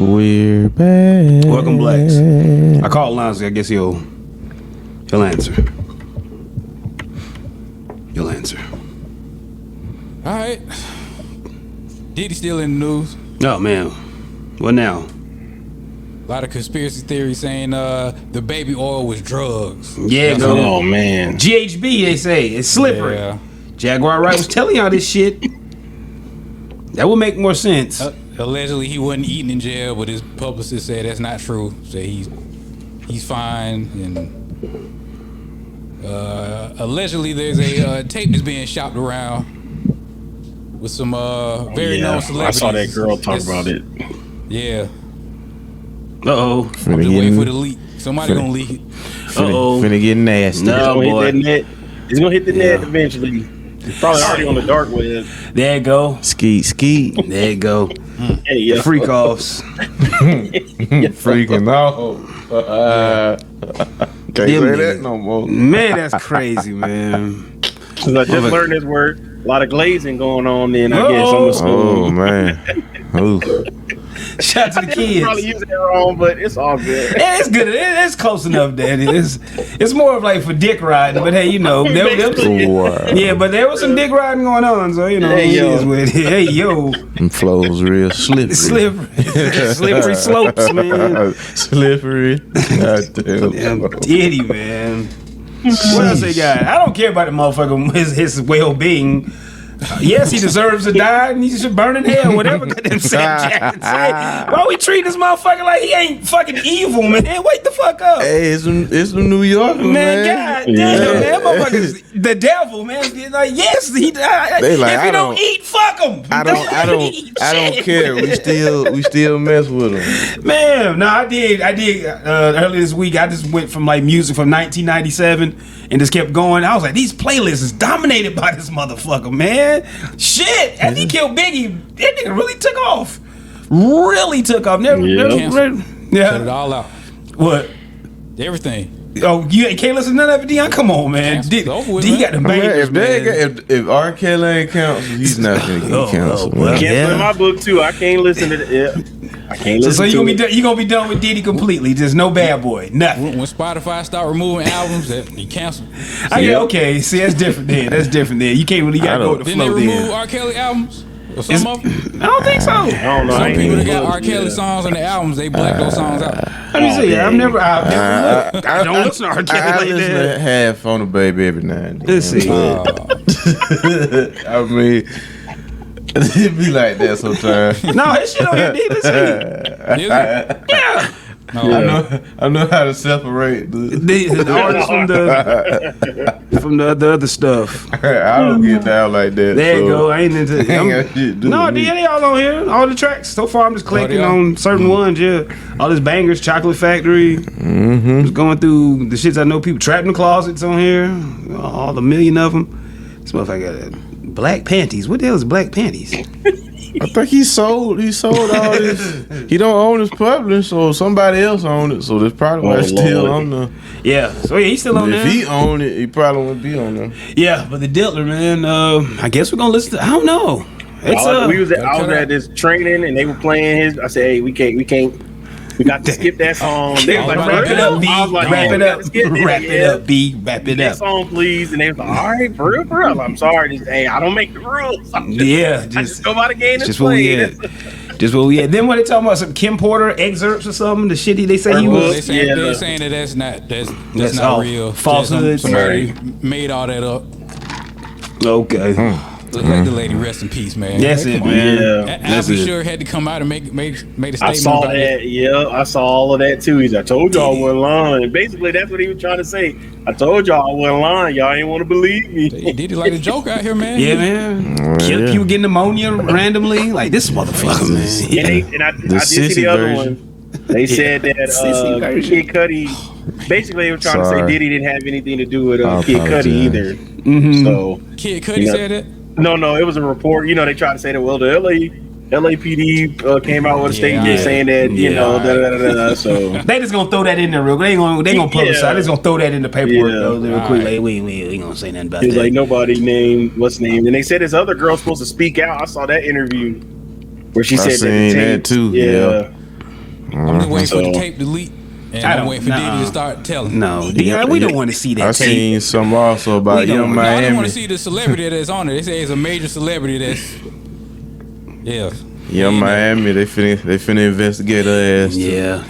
We're back. Welcome, Blacks. I called Lonzy. I guess he'll answer. He'll answer. All right. Diddy still in the news. Oh man, what now? A lot of conspiracy theories saying the baby oil was drugs. Yeah, Oh, go. man. GHB, they say it's slippery. Yeah. Jaguar Wright was telling y'all this shit. That would make more sense. Allegedly, he wasn't eating in jail, but his publicist said that's not true. Say he's fine, and allegedly there's a tape that's being shopped around with some very known celebrities. I saw that girl talk about it. Yeah. Uh-oh. I'm just waiting for the leak. Somebody gonna leak it. Finna get nasty. No, boy. It's gonna hit the net eventually. It's probably already on the dark web. There you go. Skeet. There you go. Hey, yeah. Freak offs. Freaking out. Can't say that no more. Man, that's crazy, man. Since I just learned this word, a lot of glazing going on then, I guess, on the school. Oh, man. Ooh. Shout out to the kids. Probably using it wrong, but it's all good. Yeah, it's good. It's close enough, Daddy. It's more of like for dick riding, but hey, you know, yeah, but there was some dick riding going on, so you know, Hey, yo. it is what it is. Hey, yo, Them flows real slippery. slippery slopes, man. Slippery. Goddamn. Damn, Diddy, man. What else they got? I don't care about the motherfucker, his well-being. Yes, he deserves to die, and he should burn in hell. Whatever goddamn Sam Jackson say. Why we treat this motherfucker like he ain't fucking evil, man? Wake the fuck up. Hey, it's some New York, man. God damn, man, motherfuckers, the devil, man. Like, yes, he died. They like, if he don't eat, fuck him. I don't care. We still mess with him. Man, no, I did. Earlier this week, I just went from like music from 1997 and just kept going. I was like, these playlists is dominated by this motherfucker, man. Shit, as he killed Biggie, that nigga really took off. Never, Cut it all out. What? Everything. Oh, you can't listen to none of it, Dion? Come on, man. D got the bangers, If R. Kelly ain't counsel, he's not gonna get counsel. well, Cancel in my book too. I can't listen to it. I can't listen So you to gonna be done with Diddy completely? Just no Bad Boy, nothing. When Spotify start removing albums, that he canceled. Okay. See, that's different then. You can't really gotta go with the Didn't they flow remove then. R. Kelly albums? Or some of them? I don't think so. I don't know. Some people that got R. Kelly songs on the albums, they black those songs out. Let me see. I've never looked. I don't listen to R. I Kelly like listen that. to half on the baby every now and then. Let's see. I mean, it be like that sometimes. No, his shit on here, D. Let's see. Is it? Yeah. No, I know how to separate The artists from the other stuff. I don't get down like that. There you go. I ain't into it. Ain't got shit to do No, with me. they all on here. All the tracks. So far, I'm just collecting they are? on certain ones. Yeah, all his bangers. Chocolate Factory. Just going through the shits I know. People trapped in the closets on here. All the million of them. This motherfucker got black panties. What the hell is black panties? I think he sold all this. He don't own his publishing, so somebody else owned it. So that's probably why it's still on there. Yeah. So yeah, he's still on there. If he owned it, he probably wouldn't be on there. Yeah, but the Diddler, man. I guess we're gonna listen to. I don't know. It's I was at this training and they were playing his. I said, hey, we can't. We got to skip that song. They was like, wrap it up, B. I was like, Wrap yeah, it up. Wrap it up, B. Wrap it that up. song, please. And they was like, all right, for real. I'm sorry. Hey, I don't make the rules. I just go by the game and just what we had. Just what we had. Then when they talking about some Kim Porter excerpts or something, the shit they say he was. They're saying that that's not all real. falsehood. Somebody made all that up. Okay. Let the lady rest in peace, man. That's it, man. I'll be sure had to come out and make a statement. I saw about that. Yeah, I saw all of that too. I told y'all I wasn't lying. Basically, that's what he was trying to say. I told y'all I wasn't lying. Y'all ain't want to believe me. He did it like a joke out here, man. Yeah, man. Kill people getting pneumonia randomly. Like this motherfucker, man. And I did see the other one. They said that Kid Cudi. Basically, they were trying to say Diddy didn't have anything to do with Kid Cudi either. So Kid Cudi said that. No, it was a report. You know, they tried to say that. Well, the LAPD came out with a statement saying that So they just gonna throw that in there real quick. They gonna publicize. They just gonna throw that in the paperwork real quick. Like, we ain't gonna say nothing about that. It like nobody named what's named, and they said this other girl's supposed to speak out. I saw that interview where she said that too. Yeah. I'm just waiting for the tape to leak. And I'm waiting for Diddy to start telling. No, we don't want to see that I tape. seen some also about Young Miami. I don't want to see the celebrity that's on it. They say it's a major celebrity that's. Yeah. Young Miami, they finna investigate her ass. Yeah.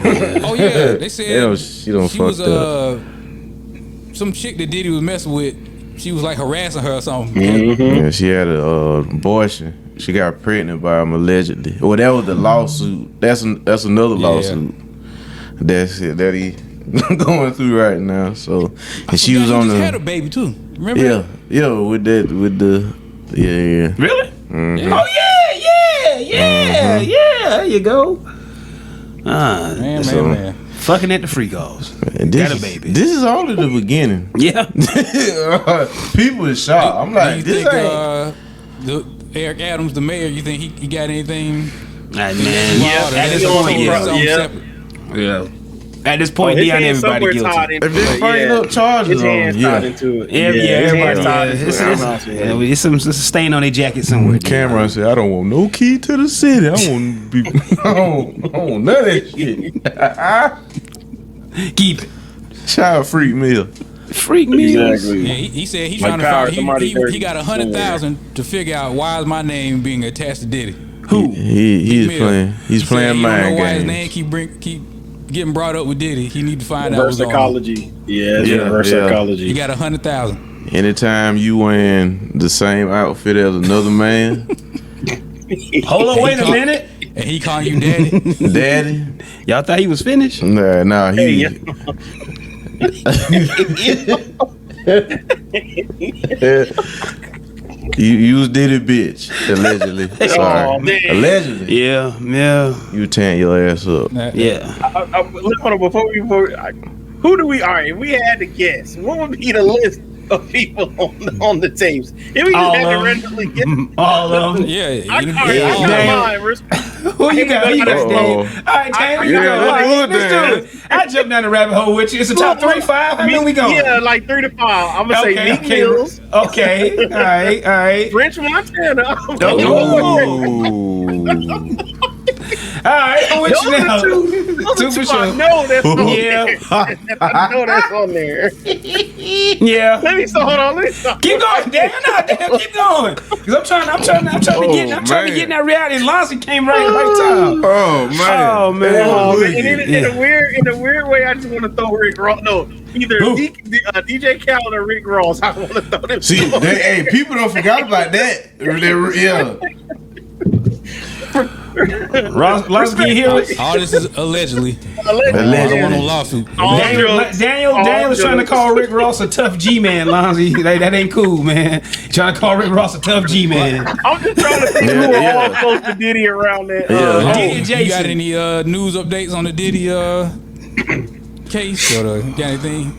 Oh yeah, they said she was up. Some chick that Diddy was messing with. She was like harassing her or something. Mm-hmm. Yeah, she had an abortion. She got pregnant by him allegedly. Well, that was the lawsuit. That's another lawsuit. That's it that he going through right now. So, and she was on had a baby too. Remember? Yeah, with the yeah. Really? Mm-hmm. Yeah. Oh yeah. There you go. Man. Fucking at the free goals. Got a baby. This is only the beginning. Yeah. People is shocked. I'm like, do you this think Eric Adams, the mayor, you think he got anything? Man, at this point, yeah. At this point, Deion, everybody guilty. If they bring up charges on him, everybody's tied into it. It's a stain on their jacket somewhere. Cameron said, "I don't want no key to the city. I want be. I don't want none of that shit. Keep it. Child freak meal. Freak meal. Exactly. Yeah, he said he's trying to find. He got 100,000 to figure out why is my name being attached to Diddy. Who? He's playing. He's playing mind games. Why his name keep getting brought up with Diddy? He need to find out what's going on. Psychology. Reverse psychology. He got 100,000. Anytime you wearing the same outfit as another man. Hold on, wait a minute. And he calling you daddy. Daddy. Y'all thought he was finished? Nah, he. You was Diddy bitch, allegedly. Sorry. Allegedly. Yeah. You tearing your ass up. Yeah. Hold on, before who do we? All right, if we had to guess, what would be the list of people on the tapes? If we just had to randomly guess, all of them. Yeah. I got mine. Who you got? All right, Dave. Let's do it. I jumped down the rabbit hole with you. It's a top 3, 5. How many we going? Yeah, like 3 to 5. I'm gonna say Meek Mills. Okay. All right. French Montana. All right, I'm with you now. Two for sure. I know that's on there. I know that's on there. Yeah. Let me hold on. Keep going, damn, keep going. Cause I'm trying to get in that reality. Lonzy came right time. Oh man. In a weird way, I just want to throw Rick Ross. No, either DJ Khaled or Rick Ross. I want to throw them. See, people don't forget about that. Yeah. Ross, can you hear us? All this is allegedly. I don't want no lawsuit. Daniel's trying to call Rick Ross a tough G-man, Lonzy. That ain't cool, man. Trying to call Rick Ross a tough G-man. I'm just trying to think who are all close to Diddy around that. Diddy and Jason. You got any news updates on the Diddy case? Or got anything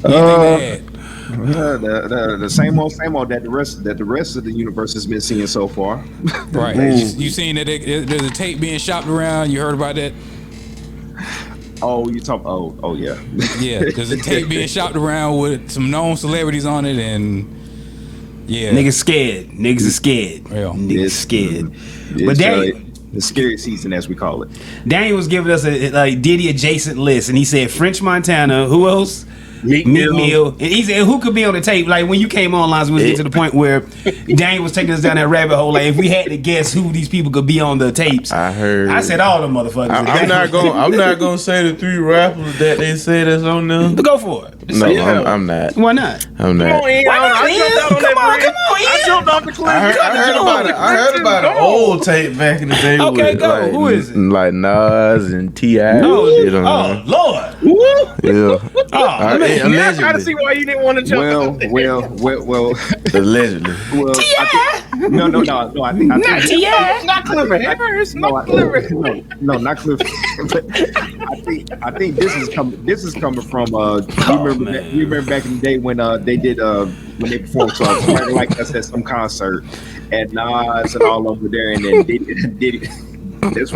to add? The same old that the rest of the universe has been seeing so far. Right. You seen that there's a tape being shopped around? You heard about that? Oh, you talk? Oh yeah. Yeah, there's a tape being shopped around with some known celebrities on it, and niggas scared. Niggas are scared. Yeah. Niggas scared. But Daniel, the scary season, as we call it. Daniel was giving us a Diddy adjacent list, and he said French Montana. Who else? Meek Mill. And he said, who could be on the tape? Like, when you came on, Lines, we was getting to the point where Daniel was taking us down that rabbit hole. Like, if we had to guess who these people could be on the tapes, I said all them motherfuckers. I'm not gonna say the 3 rappers that they say that's on there. Go for it. No, I'm not. Why not? I'm not. Come on, Ian. Come on, Ian. I jumped off the cliff. I heard about an old tape back in the day. Okay, go. Who is it? Like Nas and T.I. Oh, Lord. Yeah. I try to see why you didn't want to jump. Well. Allegedly. Well, no. I think not T.I. Not Clifford Evers. Not Clifford. No, not Clifford. But I think this is coming from. You remember back in the day when they did when they performed something like us at some concert, and Nas and all over there, and then Diddy. This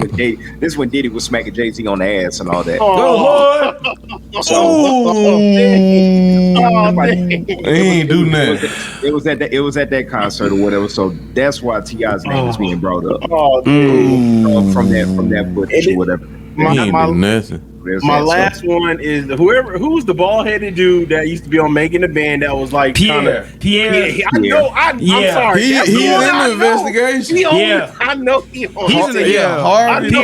when Diddy was smacking Jay-Z on the ass and all that. He ain't do nothing. It was at that concert or whatever. So that's why T.I.'s name is being brought up. Oh, from that footage or whatever. ain't do nothing. My last one is who's the bald headed dude that used to be on Making the Band that was like Pierre. I know. I'm sorry. He's in the investigation. I know he on. He's in the Harvey.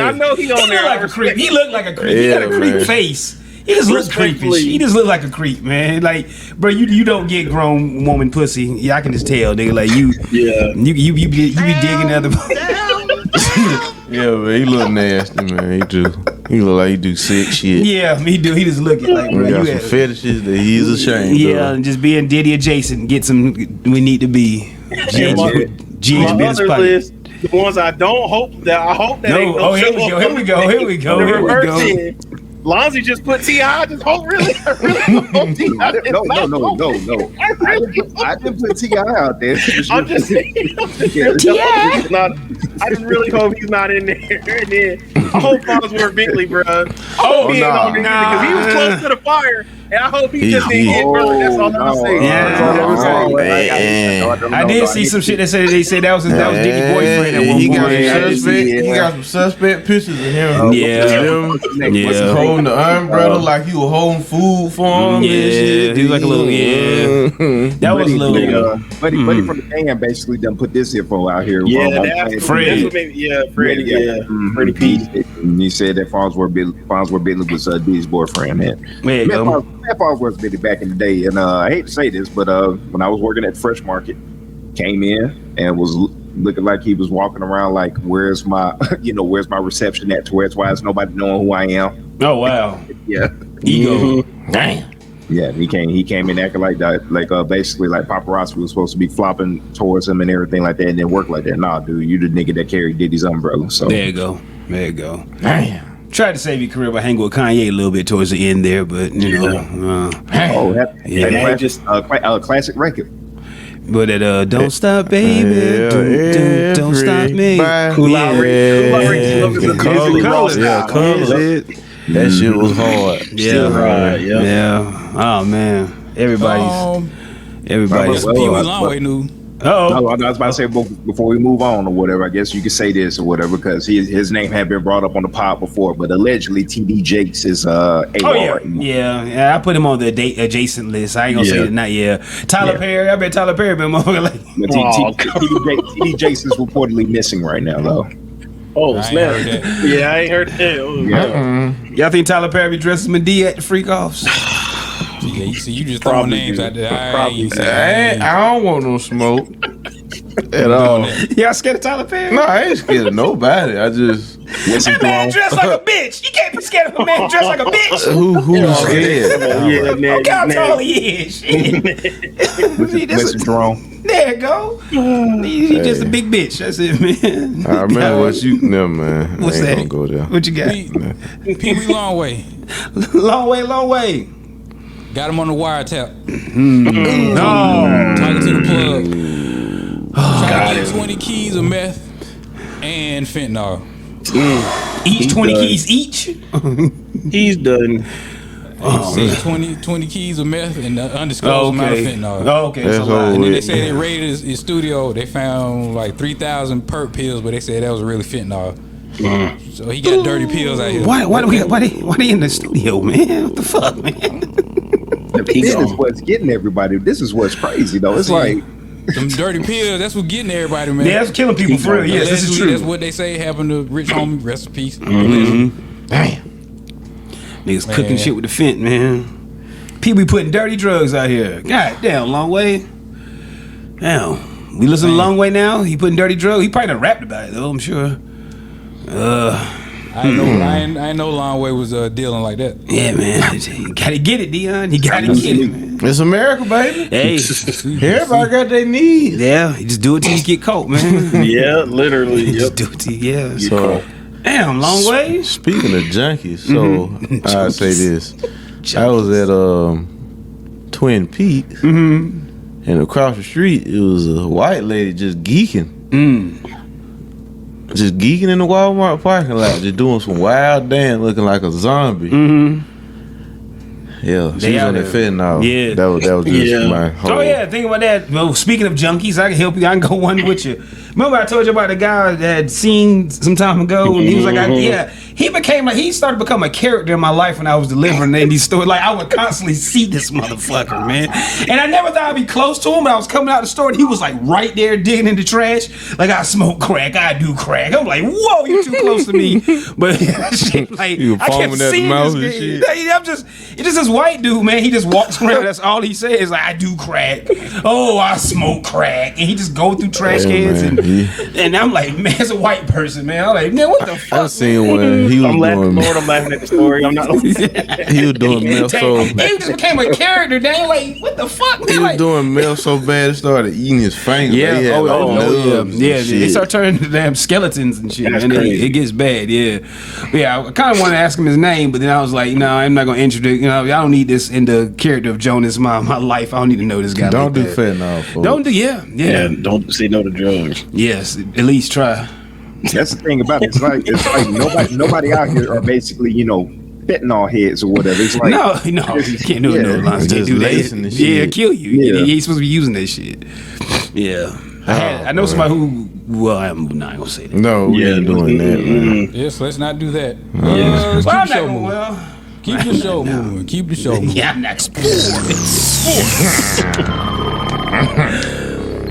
I know he on there. Like a creep. He looked like a creep. He got a creep face. He just looks creepish. He just look like a creep, man. Like, bro, you don't get grown woman pussy. Yeah, I can just tell, nigga. Like you be digging other. Yeah, man, he look nasty, man. He look like he do sick shit. Yeah, he do. He just looking like, bro, he got some fetishes that he's ashamed of. Yeah, and just being Diddy adjacent, get some. We need to be. My other list, the ones I hope that. No, oh here we go. Lonzy just put T.I. I just hope really hope T.I. No. I didn't put T.I. out there. I'm just saying. T.I. I just really hope he's not in there. And then I hope Farnsworth Bentley, bro. Oh, nah. Because he was close to the fire. And I hope he just didn't get burned. That's all I'm saying. I did see some shit that said that was Diddy's boyfriend at one point. He got some suspect pictures of him. Yeah. Holding the umbrella like he was holding food for him. Yeah, he was like a little That was a little. Buddy from the band basically done put this info out here. Freddie P. And he said that Farnsworth Bentley was Diddy's boyfriend. There you go. Farnsworth Bentley back in the day, and I hate to say this, but when I was working at Fresh Market, came in and was looking like he was walking around like, where's my reception at? To where it's why is nobody knowing who I am? Oh wow. Yeah. Ego. Damn. Yeah, he came in acting like that, like basically like paparazzi was supposed to be flopping towards him and everything like that, and didn't work like that. Nah, dude, you the nigga that carried Diddy's umbrella. So there you go. Damn. Tried to save your career by hanging with Kanye a little bit towards the end there, but classic record. But Don't Stop Baby, don't stop me. Colors. That shit was hard. Yeah. Oh man, everybody's Pee Wee Longway knew. I was about to say before we move on or whatever, I guess you could say this or whatever because his name had been brought up on the pod before, but allegedly TD Jakes is AR. Yeah, I put him on the adjacent list. I ain't gonna say it not yet. Tyler Perry, I bet Tyler Perry been motherfucker like. TD Jakes is reportedly missing right now though. Oh snap! I ain't heard that. Y'all think Tyler Perry be dressed as Medea at the freak offs? Yeah, you just throwing names out there. I don't want no smoke at all. Y'all scared of Tyler Perry? No, I ain't scared of nobody. I just that man dressed like a bitch. You can't be scared of a man dressed like a bitch. Who's scared? Look how tall he is. Listen, Jerome. There you go. He's just a big bitch. That's it, man. I remember what you. No man. What's that? Gonna go there. What you got? Pee Wee Longway. Long way. Got him on the wiretap. No. Talking to the plug. Trying to get 20 keys of meth and fentanyl. Each 20 keys each? He's done. 20 keys of meth and the undisclosed amount of fentanyl. Oh, okay. And then they say they raided his studio. They found like 3,000 perp pills, but they said that was really fentanyl. So he got dirty pills out here. Why they in the studio, man? What the fuck, man? This is what's getting everybody. This is what's crazy though. It's like them dirty pills. That's what getting everybody, man. Yeah, that's killing people for real. Yes, this is true. That's what they say happened to Rich Homie. Rest in peace. Damn. Niggas cooking shit with the fent, man. People be putting dirty drugs out here. God damn, Long Way. Damn. We listen to Long Way now. He putting dirty drugs. He probably done rapped about it though. I'm sure. I know Long Way was dealing like that. Yeah, man. You gotta get it, Dion. You gotta get it, man. It's America, baby. Hey, everybody got their needs. Yeah, you just do it till you get caught, man. Yeah, literally. Just do it till you get So, damn, Long Way. Speaking of junkies, so I say this. I was at Twin Peaks, and across the street it was a white lady just geeking. Just geeking in the Walmart parking lot, just doing some wild dance, looking like a zombie. Yeah, she was on that fentanyl. Yeah, that was just my whole. Oh yeah, think about that. Well, speaking of junkies, I can help you. I can go one with you. Remember I told you about the guy that had seen some time ago, and he was like, he became like, he started to become a character in my life when I was delivering in these stores. Like I would constantly see this motherfucker, man, and I never thought I'd be close to him. But I was coming out the store, and he was like right there digging in the trash. Like I smoke crack, I do crack. I'm like, whoa, you too close to me. But like I kept seeing this guy. I'm just, it's just this white dude, man. He just walks around. That's all he says. Like I do crack. Oh, I smoke crack, and he just go through trash cans, and I'm like, man, it's a white person, man. I'm like, man, what the fuck? I seen when he was I'm laughing at the story. I'm not. He was doing meth so. He just became a character. Dang, like what the fuck? Man? He was doing meth so bad, it started eating his fingers. Yeah, yeah. They start turning into damn skeletons and shit. That's And crazy. it gets bad. Yeah. I kind of wanted to ask him his name, but then I was like, no, I'm not gonna introduce. I don't need this in the character of Jonas. My life. I don't need to know this guy. Don't like do that. fentanyl, folks. Don't do. Yeah. Don't say no to drugs. Yes. At least try. That's the thing about it. It's like nobody out here are basically, fentanyl heads or whatever. It's like No, you can't do it. No, lines. Can't just do lacing that. the shit. Yeah, kill you. Yeah. You ain't supposed to be using that shit. Yeah. I know somebody who. Well, I'm not gonna say that. No, we ain't doing that, man. Yes, let's not do that. Well, Let's I'm keep the not show gonna. moving. Well. Keep the show moving. Keep the show moving. Yeah, I'm not sports.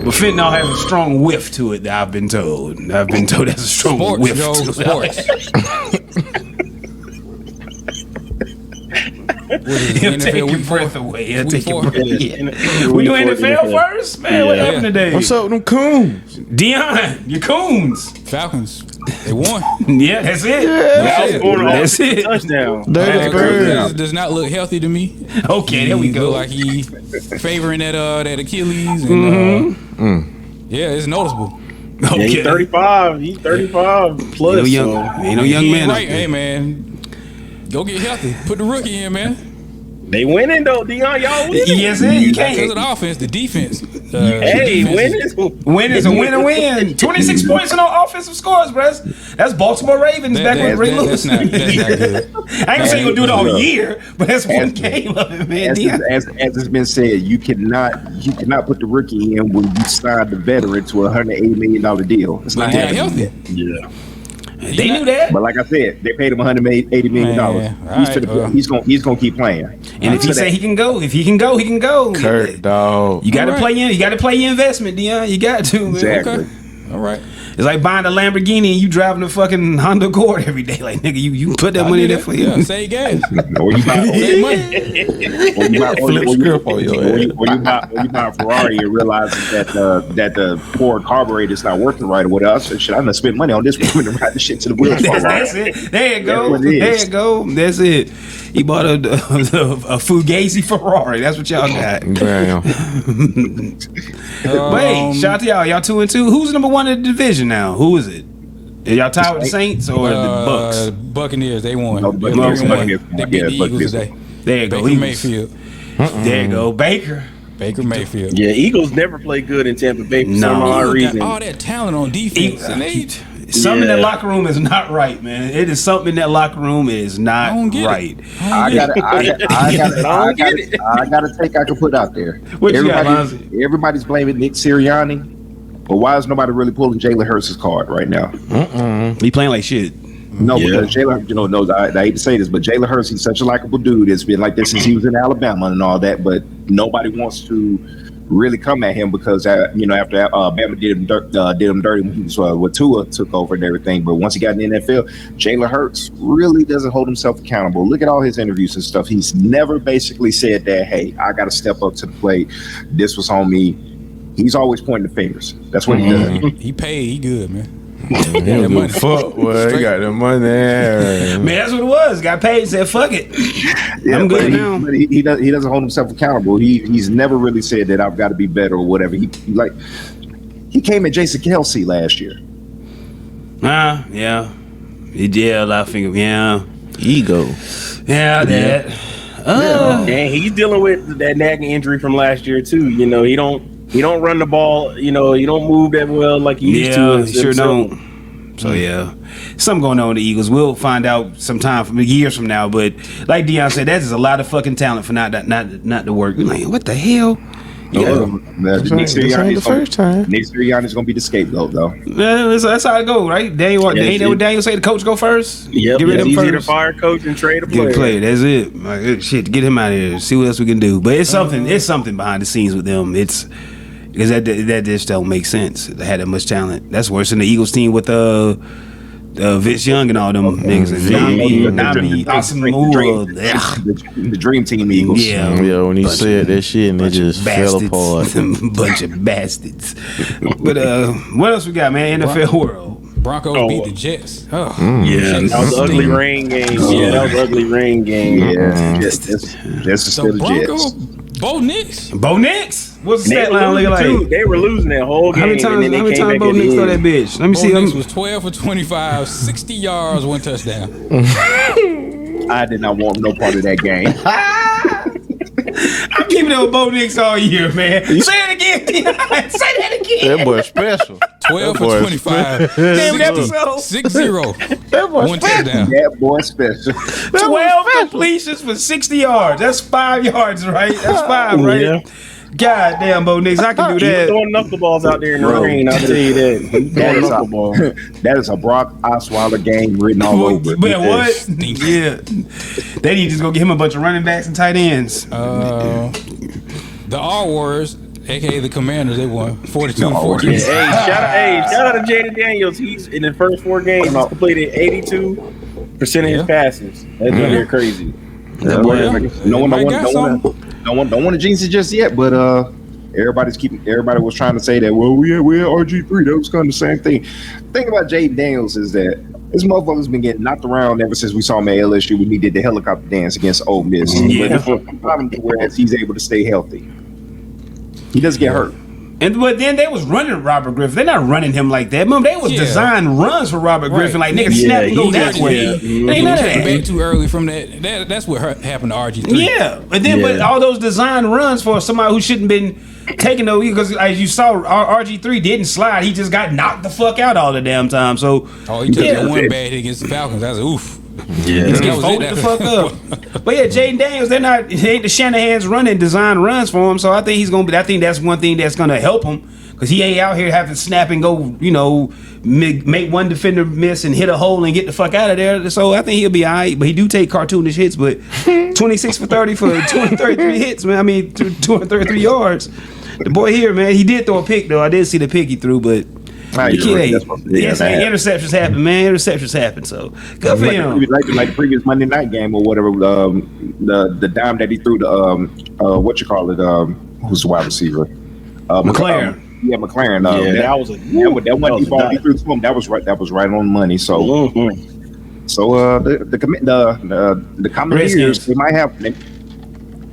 But fentanyl has a strong whiff to it. That I've been told. There's a strong Sports, whiff Joe. to Sports. It'll take your week breath four? away. It'll Week take your four? breath. Yeah. Yeah. We do NFL first, man. What happened today? What's up with them coons? Dion, your coons. Falcons. They won. Yeah, that's it. That's it. Touchdown. Does not look healthy to me. Okay, there we He go. look like he favoring that Achilles. And, yeah, it's noticeable. Yeah, Okay. he's 35. He's 35 plus. Ain't no young He man. ain't out right. there. Hey, man. Go get healthy. Put the rookie in, man. They winning though, Dion. Y'all winning. Yes, it. You Because can't. of the offense, the defense. Hey, defense winning. Win is a win. 26 points in all offensive scores, bro. That's Baltimore Ravens back when Ray Lewis. That's not good. I ain't gonna say you're gonna do it all year, but that's one game of it, man. as it's been said, you cannot put the rookie in when you sign the veteran to a $180 million deal. It's not He's not happening. healthy. Yeah. They knew that. But like I said, they paid him $180 million. Man, He's gonna keep playing. And if he say he can go, he can go. Kurt, dog. You gotta All right. play in. You gotta play your investment, Dion. You got to, man. Exactly. Okay. All right. It's like buying a Lamborghini and you driving a fucking Honda Accord every day. Like nigga, you put that money there for you. Yeah, save gas. Or you buy, Save money. or you buy, Flip script on your ass. or you buy a Ferrari and realize that the Ford carburetor is not working right or whatever. I said, shit, I'm gonna spend money on this woman to ride the shit to the wheels fall off. That's it. There you go. That's what it There is. you go. That's it. He bought a Fugazi Ferrari. That's what y'all got. Damn. But hey, shout out to y'all. Y'all 2-2. Who's number one in the division now? Who is it? Are y'all tied with the Saints or the Bucks? Buccaneers, they won. No, They Buccaneers won. won. They beat Yeah, the Eagles Buccaneers. today. There you go. Baker Eagles. Mayfield. There you go. Baker. Baker Mayfield. Yeah, Eagles never play good in Tampa Bay for No. some odd Got reason. all that talent on defense. And they, Something in that Yeah. locker room is not right, man. It is something in that locker room is I not don't get right. it. I got a take I can put out there. What you got, Lonzy? Everybody's blaming Nick Sirianni, but why is nobody really pulling Jalen Hurts' card right now? He playing like shit. No, Yeah. because Jalen, I hate to say this, but Jalen Hurts, he's such a likable dude. It's been like this since he was in Alabama and all that, but nobody wants to really come at him because after Bama did him dirty when he was when Tua took over and everything. But once he got in the NFL, Jalen Hurts really doesn't hold himself accountable. Look at all his interviews and stuff. He's never basically said that, hey, I got to step up to the plate. This was on me. He's always pointing the fingers. That's what he does. He paid. He good, man. He don't give a fuck, boy. He got the money. Man, that's what it was. Got paid and said, fuck it. Yeah, I'm good but now. But he doesn't hold himself accountable. He's never really said that I've got to be better or whatever. He came at Jason Kelsey last year. Yeah. He did a lot of finger. Yeah. Ego. Yeah, that. And he's dealing with that nagging injury from last year too. You know, he don't run the ball. You know, he don't move that well like he used to. Yeah, he sure don't. So yeah, something going on with the Eagles. We'll find out sometime from years from now. But like Dion said, that's just a lot of fucking talent for not to work. You're like, what the hell? The Knicks Sirianni's gonna be the scapegoat though. Yeah, that's how it go, right? Daniel, ain't that what Daniel say? The coach go first. Yep, get rid of him easy first. to fire coach and trade a player. Get a player. That's it. Like, shit, get him out of here. See what else we can do. But it's something. It's something behind the scenes with them. It's because that just don't make sense. They had that much talent. That's worse than the Eagles team with Vince Young and all them niggas. The dream team Eagles. Yeah. When he said that shit and it just fell apart. Bunch of bastards. But what else we got, man? NFL world. Broncos beat the Jets. Yeah, that was an ugly rain game. That was an ugly rain game. Yeah, that's So Broncos, Bo Nix. What's the stat line looking like? They were losing that whole game. How many times Bo Nix throw that bitch? Let me see. Bo Nix was 12 for 25, 60 yards, 1 touchdown. I did not want no part of that game. I'm keeping it with Bo Nix all year, man. Say it again, Deion. Say that again. That boy special. 12 for 25. Damn episode. 6-0. 1 touchdown. That boy special. 12 completions for 60 yards. That's 5 yards, right? That's 5, right? Yeah. God damn, Bo Nix, I can do He was that. throwing knuckleballs out there in the rain. I'll tell you that. He's throwing knuckleball. That is a Brock Osweiler game written all over it. But what? Yeah. They need to just go get him a bunch of running backs and tight ends. The R Warriors, aka the Commanders, they won 42-14. Hey, shout out to Jaden Daniels. He's in the first 4 games completed 82% of his passes. That's really crazy. Don't want to jinx it just yet, but everybody was trying to say that. Well, we had RG3. That was kind of the same thing. The thing about Jaden Daniels is that this motherfucker's been getting knocked around ever since we saw him at LSU when he did the helicopter dance against Ole Miss. Yeah. But whereas he's able to stay healthy, he doesn't get hurt. But then they was running Robert Griffin. They're not running him like that. Remember, they was design runs for Robert Griffin. Like, nigga, snap and go that way. Ain't none of that. Back too early from that. That's what happened to RG3. Yeah. And then, but all those design runs for somebody who shouldn't been taking those, because as you saw, RG3 didn't slide. He just got knocked the fuck out all the damn time. So, he took that one bad hit against the Falcons. I was like, oof. Yeah, folded the fuck up. But yeah, Jaden Daniels, they ain't the Shanahan's running design runs for him. So I think he's gonna be. I think that's one thing that's gonna help him, because he ain't out here having to snap and go, make one defender miss and hit a hole and get the fuck out of there. So I think he'll be all right. But he do take cartoonish hits. But 26 for 30 for 233 hits, man. I mean, 233 yards. The boy here, man, he did throw a pick though. I did see the pick he threw, but. Interceptions happen, man. Interceptions happen. So good for him. Like the previous Monday night game or whatever. The dime that he threw to who's the wide receiver? McLaren. McLaren. That was that one he threw to him. That was right. That was right on money. So, the Commanders, they might have.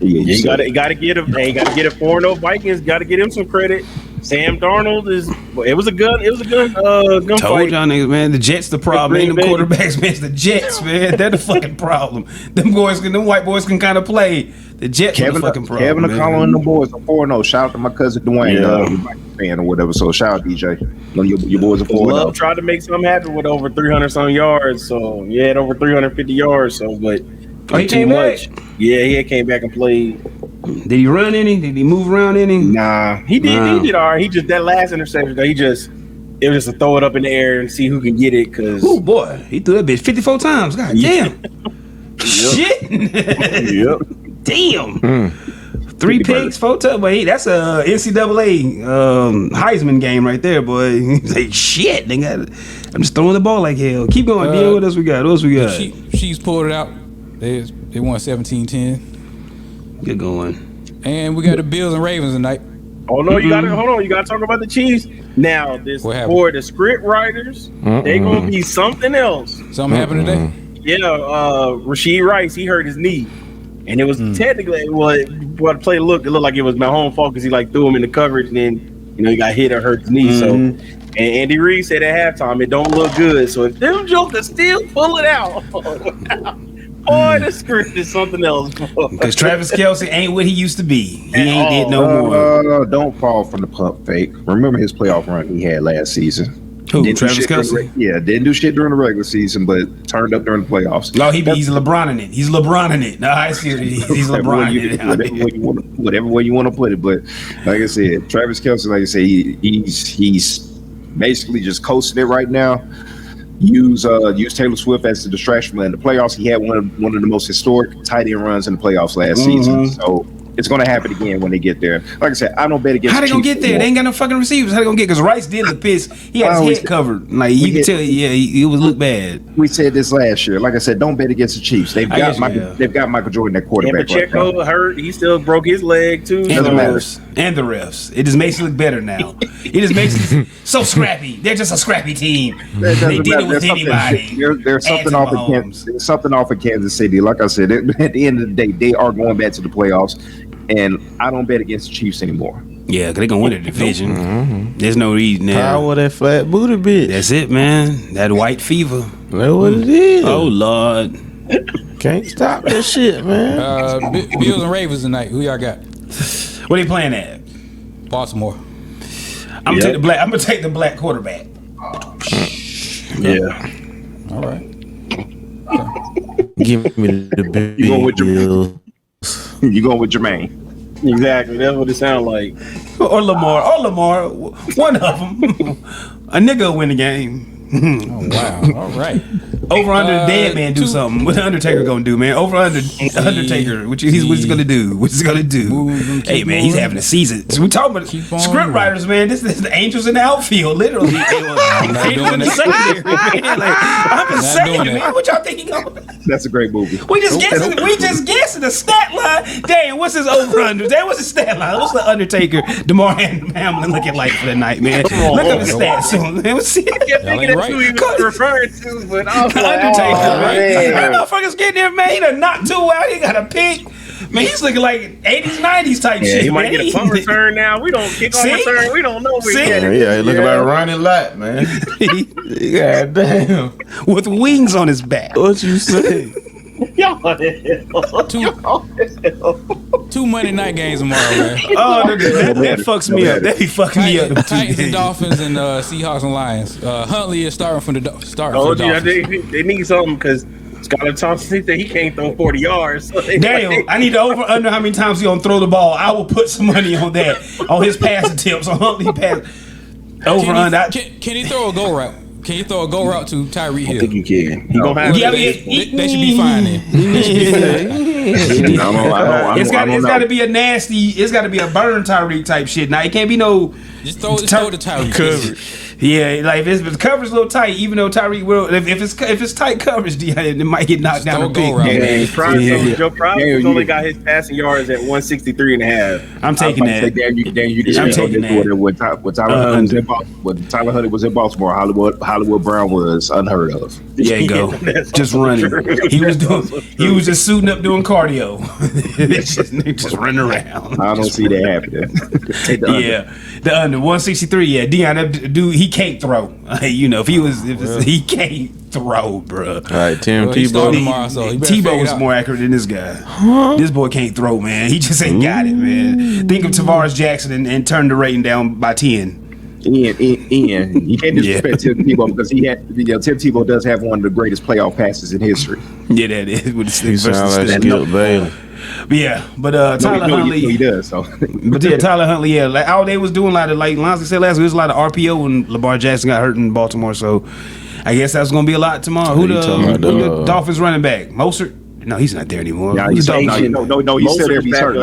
You gotta get him. Hey, you gotta get a 4-0 Vikings. Got to get him some credit. Sam Darnold it was a good Told fight. y'all niggas, man, the Jets the problem. Ain't them quarterbacks, man. It's the Jets, man. They're the fucking problem. Them white boys can kind of play. The Jets are the fucking problem. Kevin McConnell and the boys are 4-0. Shout out to my cousin Dwayne, fan or whatever. So shout out DJ. Your boys are 4-0. Love tried to make something happen with over 300 some yards. So had over 350 yards. So but he came back. Yeah, he came back and played. Did he run any? Did he move around any? Nah, he did. He did all right. He just that last interception. It was just to throw it up in the air and see who can get it. Cause boy, he threw that bitch 54 times. God damn. Shit. Yep. Damn. 3 picks, 4 touchdowns. But that's a NCAA Heisman game right there, boy. He's like, shit. I'm just throwing the ball like hell. Keep going, Dean. What else we got? She's pulled it out. They won 17-10. Get going. And we got the Bills and Ravens tonight. Oh no, you gotta hold on. You gotta talk about the Chiefs. Now, for the script writers, they gonna be something else. Something happened today? Yeah, Rashid Rice, he hurt his knee. And it was technically what the play looked. It looked like it was Mahomes' fault because he threw him in the coverage and then he got hit or hurt his knee. So and Andy Reid said at halftime it don't look good. So if them jokers still pull it out. Boy, the script is something else. Because Travis Kelce ain't what he used to be. He ain't it no more. Don't fall from the pump fake. Remember his playoff run he had last season. Who, Didn't do Travis shit during the Kelce? didn't do shit during the regular season, but turned up during the playoffs. No, he's LeBron in it. He's LeBron in it. No, I see it. He's LeBron in it. Whatever way you want to put it. But like I said, Travis Kelce, like I said, he's basically just coasting it right now. Use Taylor Swift as the distraction. In the playoffs, he had one of the most historic tight end runs in the playoffs last season. So it's going to happen again when they get there. Like I said, I don't bet against. How they gonna get there? They ain't got no fucking receivers. How they gonna get? Because Rice did look pissed. He had his head covered. Like you can tell. Yeah, it would look bad. We said this last year. Like I said, don't bet against the Chiefs. They've got Michael Jordan at quarterback. And Pacheco hurt. He still broke his leg too. And the refs. It just makes it look better now. It just makes it so scrappy. They're just a scrappy team. They did it with anybody. There's something off of Kansas City. Like I said, at the end of the day, they are going back to the playoffs. And I don't bet against the Chiefs anymore. Yeah, because they're going to win the division. Mm-hmm. There's no reason now. Power that flat booty bitch. That's it, man. That white fever. That's what it is. Oh, Lord. Can't stop that shit, man. Bills and Ravens tonight. Who y'all got? What they playing at? Baltimore. I'm gonna take the black quarterback. Yeah. All right. Give me the big You going with You going with Jermaine? Exactly. That's what it sounds like. Or Lamar. One of them. A nigga will win the game. Oh wow! All right. Over under the dead man do something. What the Undertaker gonna do, man? Over under Undertaker. What's he gonna do? What's he gonna do? Hey man, he's having a season. So we talking about script writers, man. This is the Angels in the outfield, literally. Angels in the secondary, man. Like, I'm just saying, man. What y'all think he gonna? That's a great movie. We just guessing the stat line. Damn, what's his over under? What's his stat line? What's the Undertaker, DeMar Hamlin looking like for the night, man? Look at the stats soon. Let's see. Who he was referring to, but I was like, Undertaker, right? man. That motherfucker's getting there, man. He done knocked two out. He got a pick. Man, he's looking like 80s, 90s type shit. He might man. get a punt return now. We don't kick off return. We don't know where he got it. Yeah, he looking like Ronnie Lott, man. God damn. With wings on his back. What you say? Two Monday night games tomorrow, man. Oh, that fucks me up. That be fucking me up. Titans and Dolphins and Seahawks and Lions. Huntley is starting for the Dolphins. They need something because Skylar Thompson said he can't throw 40 yards. So Damn, I need to over under how many times he gonna throw the ball. I will put some money on that. On his pass attempts. On Huntley pass. Over under. Can he throw a go route? Can you throw a go route to Tyreek Hill? I think he can. He gonna have they should be fine then. It's got to be a nasty. It's got to be a burn Tyreek type shit. Now it can't be no. Just throw the Tyreek coverage. Yeah, like if the coverage a little tight, even though Tyreek will. If it's tight coverage, it might get knocked down a bit. Joe Price only got his passing yards at 163.5. I'm taking that. I'm taking that. When Tyler Huntley was in Baltimore, Hollywood Brown was unheard of. Yeah, you go. Just running. He was just suiting up doing cardio. just running around. I don't see that happening. The under 163. Yeah, Deion, that dude, he can't throw. He can't throw, bro. All right, Tim Tebow was more accurate than this guy. This boy can't throw, man. He just ain't got it, man. Think of Tavares Jackson and turn the rating down by 10. Ian, you can't disrespect Tim Tebow because Tim Tebow does have one of the greatest playoff passes in history. Yeah, that is. He sounds like Skip Bayless. But Tyler Huntley, he does. So, Tyler Huntley, like all they was doing, like Lonzy said last week, it was a lot of RPO when Lamar Jackson got hurt in Baltimore. So, I guess that's gonna be a lot tomorrow. Who the Dolphins running back? Mostert? No, he's not there anymore. No, he's still there. He's hurt.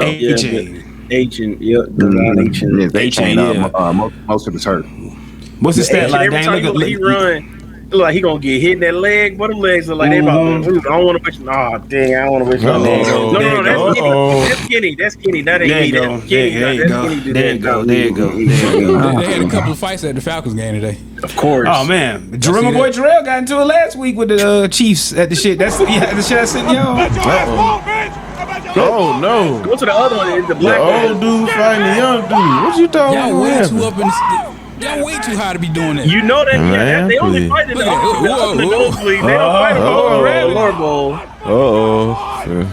Most of it's hurt. What's his stat line? Every time he run, look like he gonna get hit in that leg. What them legs look like? They about. I don't want to wish. Oh dang! I don't want to wish. No, that's skinny. That's skinny. That ain't me. That's skinny. There you go. They had a couple of fights at the Falcons game today. Of course. Oh man, my boy Jarrell got into it last week with the Chiefs at the shit. That's the shit I sent y'all. Oh no! Go to the other one. The black old dude fighting the young dude. What you talking about? Y'all way too up in the. Y'all way too high to be doing that. You know that? Yeah, they only fight in the nosebleed. They don't fight on the floor bowl.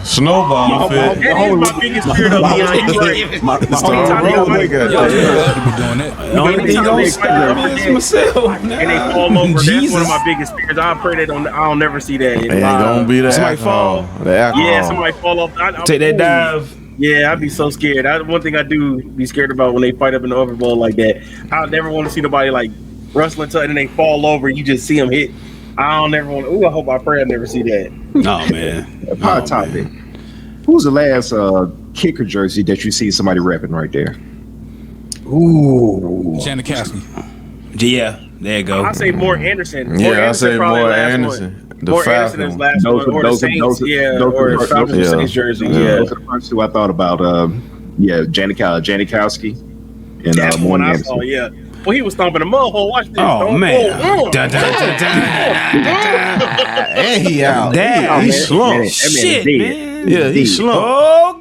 Snowball That fit. is my biggest fear though, Dion. You're right. My Anytime they Roll, fight- they got Yo, that. you allowed to be doing that. The only thing Anytime gonna they stop fight me is over myself. and they fall over. That's one of my biggest fears. I pray they don't. I don't never see that. It ain't gonna be the Somebody alcohol. fall. The alcohol. Yeah, somebody fall off. Take that dive. Yeah, I'd be so scared. One thing I do be scared about when they fight up in the overbowl like that. I never want to see nobody like wrestling to it and they fall over and you just see them hit. I don't never want to. Ooh, I pray I never see that. Oh man. Hot topic. Who's the last kicker jersey that you see somebody repping right there? Ooh. Janikowski. Yeah. There you go. I say more Anderson. Yeah, I say probably more last Anderson. one. The More Falcon. Anderson is last Those one, are- or the those are- Saints, those are- yeah, those or are- Falcons yeah. Saints jersey, Yeah. yeah. Those are the first two I thought about. Janikowski and That's the more one I Anderson. saw, yeah. Well, he was stomping a mud hole. Watch this. Oh man. Oh, Dun, dun, dun, dun. And he out. Damn. He man, slumped. man, Shit, dead. man. Yeah, he slumped.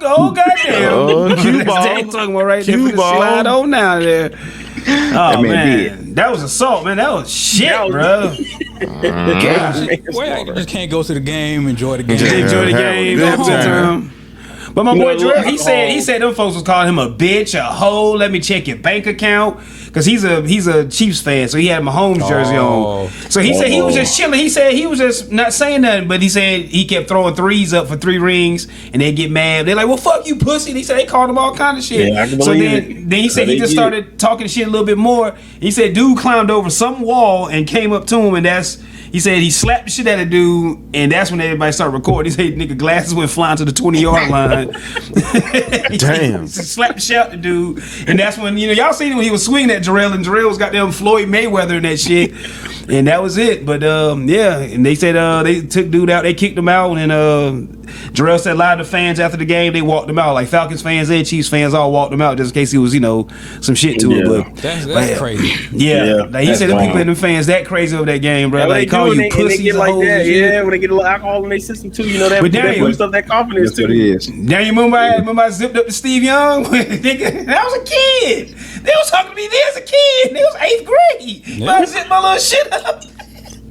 Oh, goddamn. Oh, cue That's ball. what they talking about right there. Cue For the ball. slide on now there. Oh man man, that was assault, man. That was shit, That was- bro. Well, you just can't go to the game, enjoy the game. Yeah. Enjoy the Have a game. good Have a good time. time. But my You boy know, Drell, he alcohol. said them folks was calling him a bitch, a hoe. Let me check your bank account, because he's a Chiefs fan, so he had Mahomes jersey Oh. on. So he said he was just chilling. He said he was just not saying nothing, but he said he kept throwing threes up for 3 rings, and they get mad. They're like, "Well, fuck you, pussy." And he said they called him all kind of shit. Yeah, I can so believe then he said They he just did. started talking shit a little bit more. He said dude climbed over some wall and came up to him, and he said he slapped the shit out of dude, and that's when everybody started recording. He said nigga glasses went flying to the 20-yard line. Damn. He slapped the shit out the dude, and that's when y'all seen it when he was swinging at Jarrell, and Jarrell was goddamn Floyd Mayweather and that shit, and that was it. But yeah, and they said they took dude out, they kicked him out, and Jarrell said a lot of the fans after the game they walked him out, like Falcons fans and Chiefs fans all walked him out just in case he was some shit to it. Yeah. But That's crazy. yeah, like he that's said the people wild. in the fans that crazy over that game, bro. Yeah, Like they call do, you and they pussies get and like hoes that. and shit. Yeah, when they get a little alcohol in their system too, that But that damn. boosts up that confidence That's what it too. is. Now you remember I zipped up to Steve Young? Nigga, I was a kid. They was talking to me there as a kid. They was 8th grade. But I zipped my little shit up.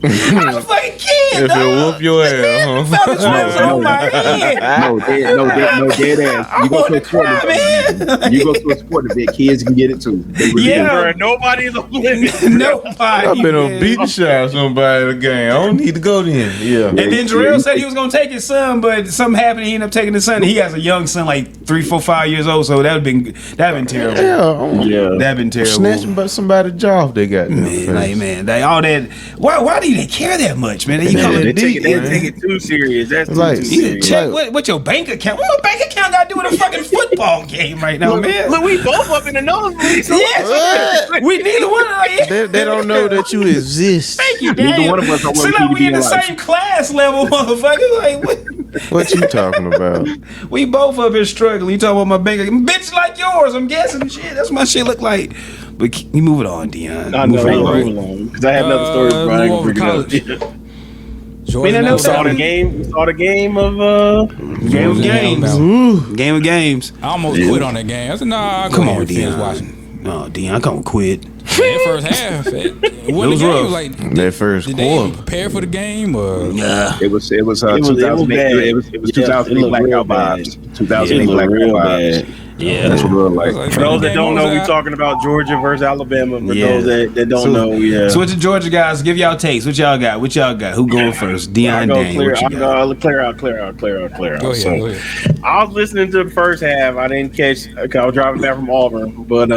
I was a fucking kid. If dog. it whoop your ass, huh? Falcons was on my head. No dead ass. I You go to wanted a to cry, sporting man. You go to a sporting event, kids can get it too. They really Yeah. do. Bro, nobody's on limit. Nobody. I've been on man. beat the shit out of somebody in the game. I don't need to go then. Yeah. And then Jarrell said he was gonna take his son, but something happened. He ended up taking his son. He has a young son, like 3, 4, 5 years old. So that'd been terrible. Yeah. Yeah. That'd been terrible. Snatching but somebody's jaw if they got Man, like man, they all that. Why do they care that much, man? You Man, call they it deep, They man. take it too serious. That's Like, too You serious. check what your bank account. What my bank account got to do with a fucking football game right now, man? Look, we both up in the nosebleed. So Yes, we neither one. They don't know that you exist. Thank you, Neither Daniel. one of us are So working now we in the TDB same class level, motherfucker. Like what? What you talking about? We both up here struggling. You talking about my bank account, bitch like yours? I'm guessing. Shit, that's what my shit look like. But you move it on, Dion. I Move know. it on. Move along because I had another story. But I ain't move gonna over bring to it up. Jordan I know We saw the Alabama. game. We saw the game of Game of games. Alabama. Game of games. I almost quit on that game. I said, nah, I'll go Come ahead on, and finish Dion. watching. Oh, Dion, I can't quit. That first half, it wasn't was the game. rough. It was like, That first did they quarter. prepare for the game? Or Yeah. It was It was 2008. bad. It was Yeah, 2008 it looked real blackout bad. vibes. it 2008 looked blackout real vibes. bad. Yeah. That's what it looked like. like, For those that game don't was know, we out. talking about Georgia versus Alabama. For Yeah. those that don't So- know, yeah. So what the Georgia guys give y'all takes? What y'all got? Who going first? Dion, I'll Dane. What you got? I'll clear out. Go ahead. So, Go ahead. I was listening to the first half. I didn't catch. I was driving back from Auburn, but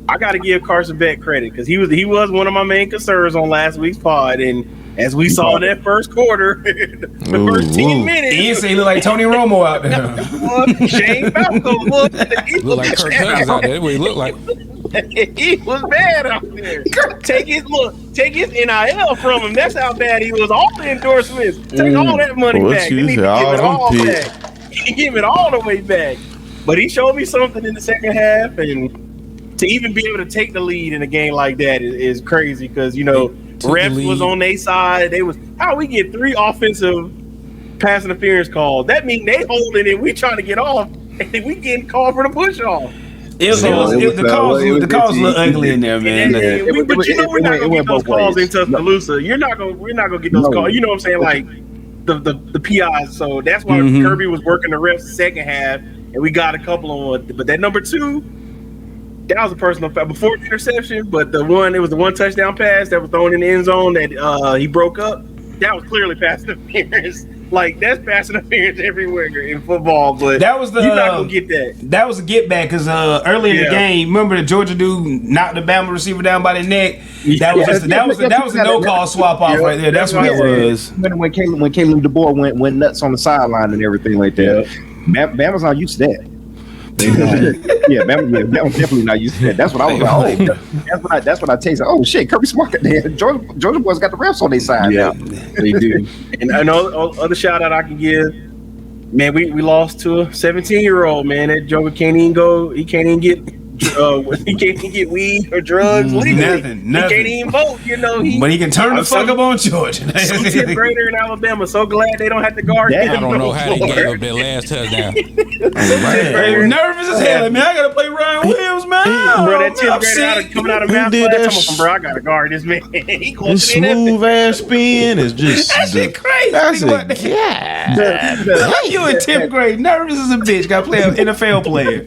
I got to give Carson Beck credit because he was one of my main concerns on last week's pod, and as we saw in that first quarter, the first 10 minutes, Ian say he look like Tony Romo out there. Shane Falco was Look like Kirk Cousins out there. That's what he looked like. he was bad out there. Take his NIL from him. That's how bad he was. All the endorsements. Take all that money What back. you They need to say, give it all all them back. Give it all the way back. But he showed me something in the second half, and to even be able to take the lead in a game like that is crazy because refs was on their side. They was how we get 3 offensive pass interference calls. That means they holding it. We trying to get off, and we getting called for the push off. The calls look ugly in there, man. But we're not gonna get those calls in both ways. Tuscaloosa. We're not gonna get those calls. You know what I'm saying? Like the PIs. So that's why Kirby was working the refs the second half, and we got a couple on. But that number 2, that was a personal foul before the interception. But it was the one touchdown pass that was thrown in the end zone that he broke up. That was clearly pass interference. Like, that's pass interference everywhere in football, but that was you're not gonna get that. That was a get back because early in the game, remember the Georgia dude knocked the Bama receiver down by the neck. That was a no call swap off right there. That's what it was. When Caleb DeBoer went nuts on the sideline and everything like that. Bama's not used to that. Bama was definitely not used to that. That's what I was like. That's what I tasted. Oh shit, Kirby Smart there. Georgia boys got the refs on their side. Yeah, they do. And I know other shout out I can give. Man, we lost to a 17-year-old man. That Joker can't even go. He can't even get. He can't even get weed or drugs legally. Nothing. He can't even vote. But he can turn the fuck up on Georgia. Some 10th grader in Alabama. So glad they don't have to guard him. I don't know how they gave up their last touchdown. I'm nervous as hell. Man, I gotta play Ryan Williams, man. Bro, that 10th grader coming out of math class. Bro, I gotta guard this man. He going This smooth ass spin is just that shit crazy. That's it. Yeah. You in 10th grade, nervous as a bitch. Got to play an NFL player.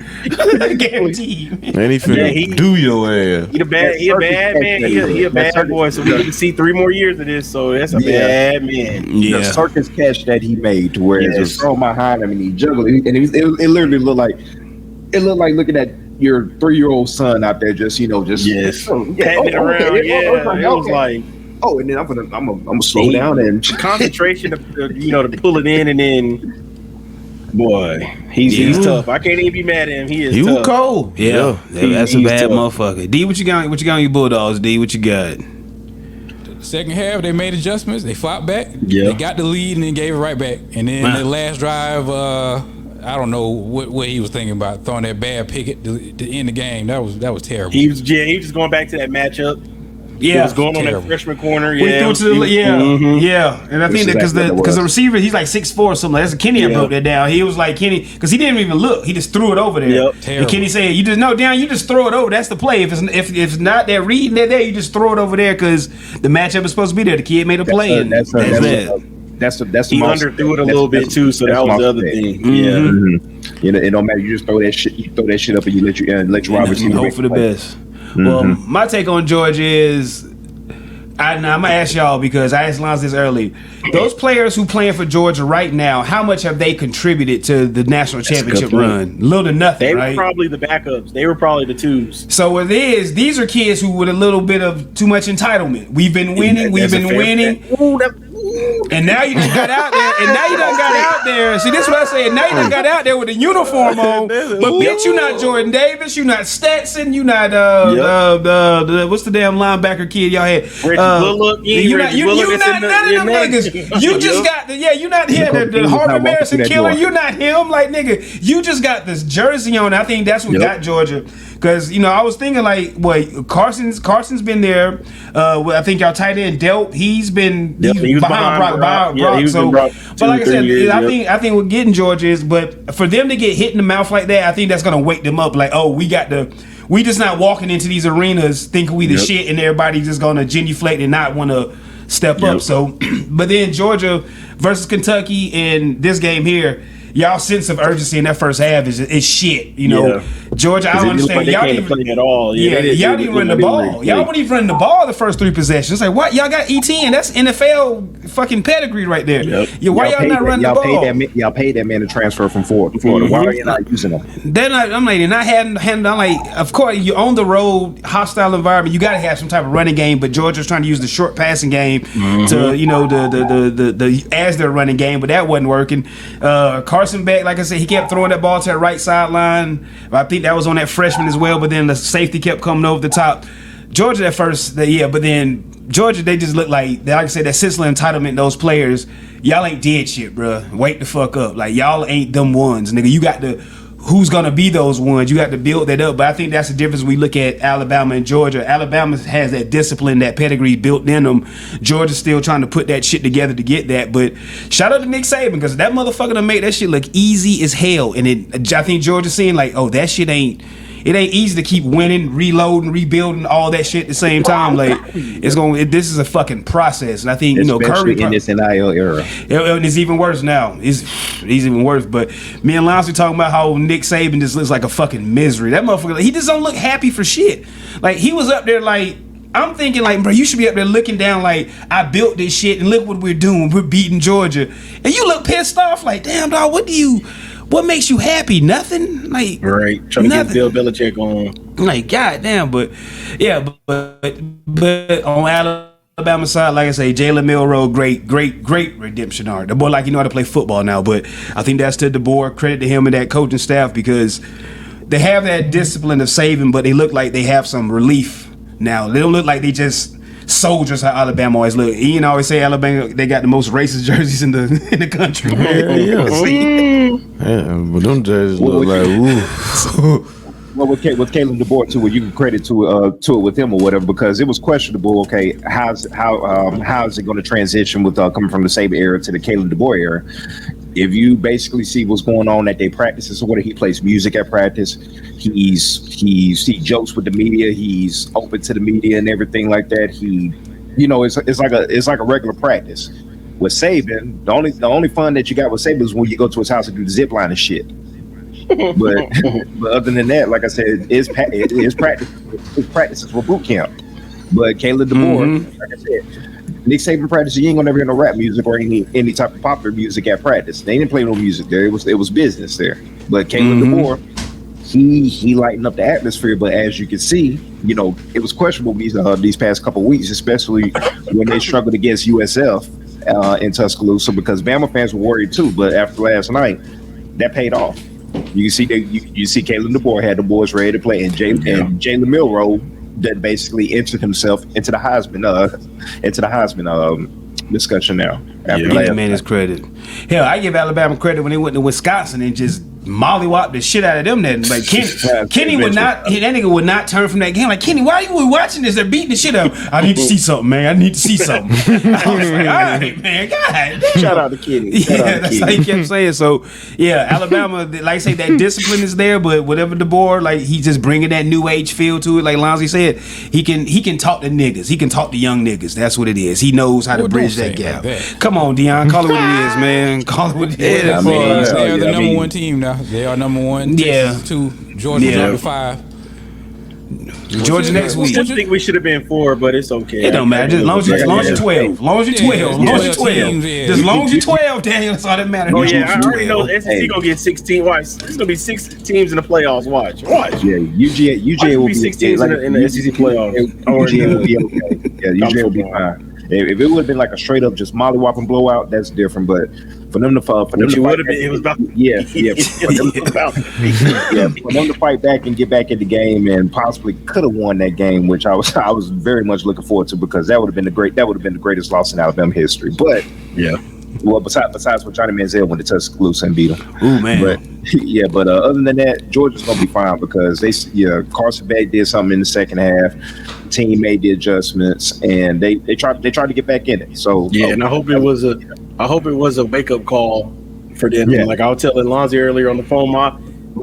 Guaranteed. And he finna do your ass. He a bad man. He a bad boy. So we need to see 3 more years of this. So that's a bad man. The circus catch that he made, to where it was thrown behind him and he juggled, and it literally looked like looking at your 3-year-old son out there, just patting it around. It was like. Oh, and then I'm gonna slow down and concentration to pull it in, and then. Boy, he's tough. I can't even be mad at him. He is tough. Cold. Yeah. That's a bad motherfucker. D, what you got? What you got on your Bulldogs? D, what you got? Second half, they made adjustments. They fought back. Yeah. They got the lead and then gave it right back. And then the last drive, I don't know what he was thinking about, throwing that bad pick to end the game. That was terrible. He was just going back to that matchup. Yeah, he was going on that freshman corner. And I think that because the receiver, he's like 6'4" or something. That's Kenny that broke that down. He was like Kenny because he didn't even look. He just threw it over there. Yep. And Kenny said, "You just you just throw it over. That's the play. If it's not that reading that there, you just throw it over there because the matchup is supposed to be there. The kid made a play. That's he underthrew it a little bit too. So that was the other thing. Yeah, it don't matter. You just throw that shit. You throw that shit up and you let your wide receiver hope for the best. Well, my take on Georgia is, I'm gonna ask y'all because I asked Lance this early. Those players who playing for Georgia right now, how much have they contributed to the national championship run? Little to nothing. They right? were probably the backups. They were probably the twos. So what it is, these are kids who with a little bit of too much entitlement. We've been winning. And now you done got out there. See, this is what I say. Now you done got out there with a uniform on. But bitch, you not Jordan Davis. You not Stetson. You not what's the damn linebacker kid y'all had? Reggie Bullock. You not none of them niggas. You just got you not here the Harvey Madison killer. You're not him. Like nigga, you just got this jersey on. I think that's what got Georgia. Because I was thinking like, Carson's been there. I think y'all tight end Delp. He's been behind Brock. But like I said, I think what getting Georgia is, but for them to get hit in the mouth like that, I think that's gonna wake them up. Like, oh, we just not walking into these arenas thinking we the shit, and everybody just gonna genuflect and not want to step up. So, but then Georgia versus Kentucky in this game here. Y'all sense of urgency in that first half is shit. Georgia, I don't understand. Y'all didn't play at all. Y'all didn't run the ball. Y'all weren't even running the ball the first 3 possessions. It's like, what? Y'all got ETN. That's NFL fucking pedigree right there. Why y'all not running the ball? Y'all paid that man to transfer from Florida. Why are you not using him? I'm like, of course, you on the road, hostile environment. You got to have some type of running game. But Georgia's trying to use the short passing game to, the as their running game. But that wasn't working. Carson back, like I said, he kept throwing that ball to that right sideline. I think that was on that freshman as well, but then the safety kept coming over the top. Georgia at first, but then Georgia, they just look like I said, that sense of entitlement, those players, y'all ain't did shit, bro. Wake the fuck up. Like, y'all ain't them ones, nigga. You got to, who's going to be those ones? You got to build that up. But I think that's the difference when we look at Alabama and Georgia. Alabama has that discipline, that pedigree built in them. Georgia's still trying to put that shit together to get that. But shout out to Nick Saban, because that motherfucker done made that shit look easy as hell. And I think Georgia's seeing like, oh, that shit ain't. it ain't easy to keep winning, reloading, rebuilding, all that shit at the same time. Like this is a fucking process, and I think especially Curry in this NIL era, it's even worse now. It's even worse. But me and Lance were talking about how Nick Saban just looks like a fucking misery. That motherfucker, he just don't look happy for shit. Like he was up there like. I'm thinking like, bro, you should be up there looking down like, I built this shit and look what we're doing. We're beating Georgia. And you look pissed off like, damn, dog, what makes you happy? Nothing? Like, right. Trying to get Bill Belichick on. Like, goddamn, but yeah, but on Alabama side, like I say, Jalen Milroe, great redemption arc. The boy, like, how to play football now, but I think that's to DeBoer, credit to him and that coaching staff, because they have that discipline of saving, but they look like they have some relief. Now they don't look like they just soldiers how Alabama always look. Ian always say Alabama they got the most racist jerseys in the country. Yeah, but them jerseys look like ooh. Well, with Caleb DeBoer too, you can credit to it with him or whatever, because it was questionable. Okay, how is it going to transition with coming from the Saban era to the Caleb DeBoer era? If you basically see what's going on at their practices or whatever, he plays music at practice. He jokes with the media. He's open to the media and everything like that. It's like a regular practice. With Saban, the only fun that you got with Saban is when you go to his house and do the zip line and shit. but other than that, like I said, his practices for boot camp. But Caleb DeBoer, like I said, Nick Saban practice, you ain't gonna never hear no rap music or any type of popular music at practice. They didn't play no music there. It was business there. But Caleb DeBoer, he lightened up the atmosphere. But as you can see, it was questionable these past couple of weeks, especially when they struggled against USF in Tuscaloosa, because Bama fans were worried too. But after last night, that paid off. You see Caleb DeBoer had the boys ready to play, and Jalen Milroe that basically entered himself into the Heisman discussion now. Give the man his credit. Hell, I give Alabama credit when they went to Wisconsin and just mollywopped the shit out of them. That like Kenny would not. That nigga would not turn from that game. Like, Kenny, why are you watching this? They're beating the shit out. I need to see something, man. I need to see something. I was like, all right, man. God damn. Shout out to Kenny. Yeah, that's how he kept saying. So yeah, Alabama, like I say, that discipline is there, but whatever DeBoer, like he's just bringing that new age feel to it. Like Lonzy said, he can talk to niggas. He can talk to young niggas. That's what it is. He knows how to bridge that gap. Come on, Deion, call it what it is, man. Call it what it is. They are the number one team now. They are number one. Texas 2. Georgia number 5. Georgia next week. I think we should have been 4, but it's okay. It don't matter. Just as long as you're 12. As long as you're 12. Just as long as you're 12, Daniel, that's all that matters. Oh yeah, I already know the SEC gonna get 16. Watch, there's gonna be 6 teams in the playoffs. Watch. Yeah, UGA will be 6 teams in the SEC playoffs. UGA will be okay. Yeah, UGA will be fine. If it would have been like a straight up just mollywhopping blowout, that's different. But for them to fight back, it was about for them to fight back and get back in the game and possibly could have won that game, which I was very much looking forward to, because that would have been the greatest loss in Alabama history. But well, besides when Johnny Manziel went to Tuscaloosa and beat him. Ooh, man. But other than that, Georgia's gonna be fine, because Carson Beck did something in the second half. The team made the adjustments, and they tried to get back in it. So and I hope it was a wake up call for them. Yeah. Like I was telling Lonzy earlier on the phone, my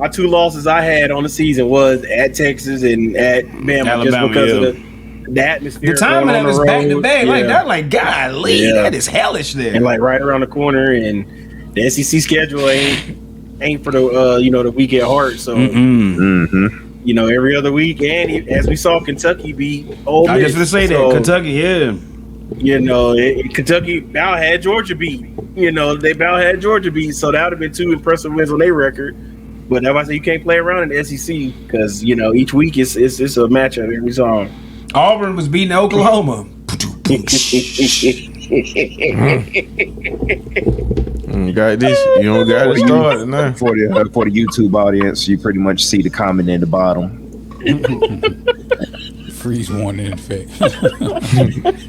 2 losses I had on the season was at Texas and at Bama, Alabama, just because of the atmosphere. The timing of his back to back, like that, like golly, that is hellish there. And like right around the corner, and the SEC schedule ain't for the the weak at heart. So every other week, and as we saw, Kentucky beat Ole Miss. I just to say that Kentucky, Kentucky Bow had Georgia beat. They Bow had Georgia beat, so that would have been 2 impressive wins on their record. But that's why I say you can't play around in the SEC, because each week it's a matchup every song. Auburn was beating Oklahoma. You got this. You don't got it started now. For the YouTube audience, you pretty much see the comment in the bottom. Freeze warning in effect.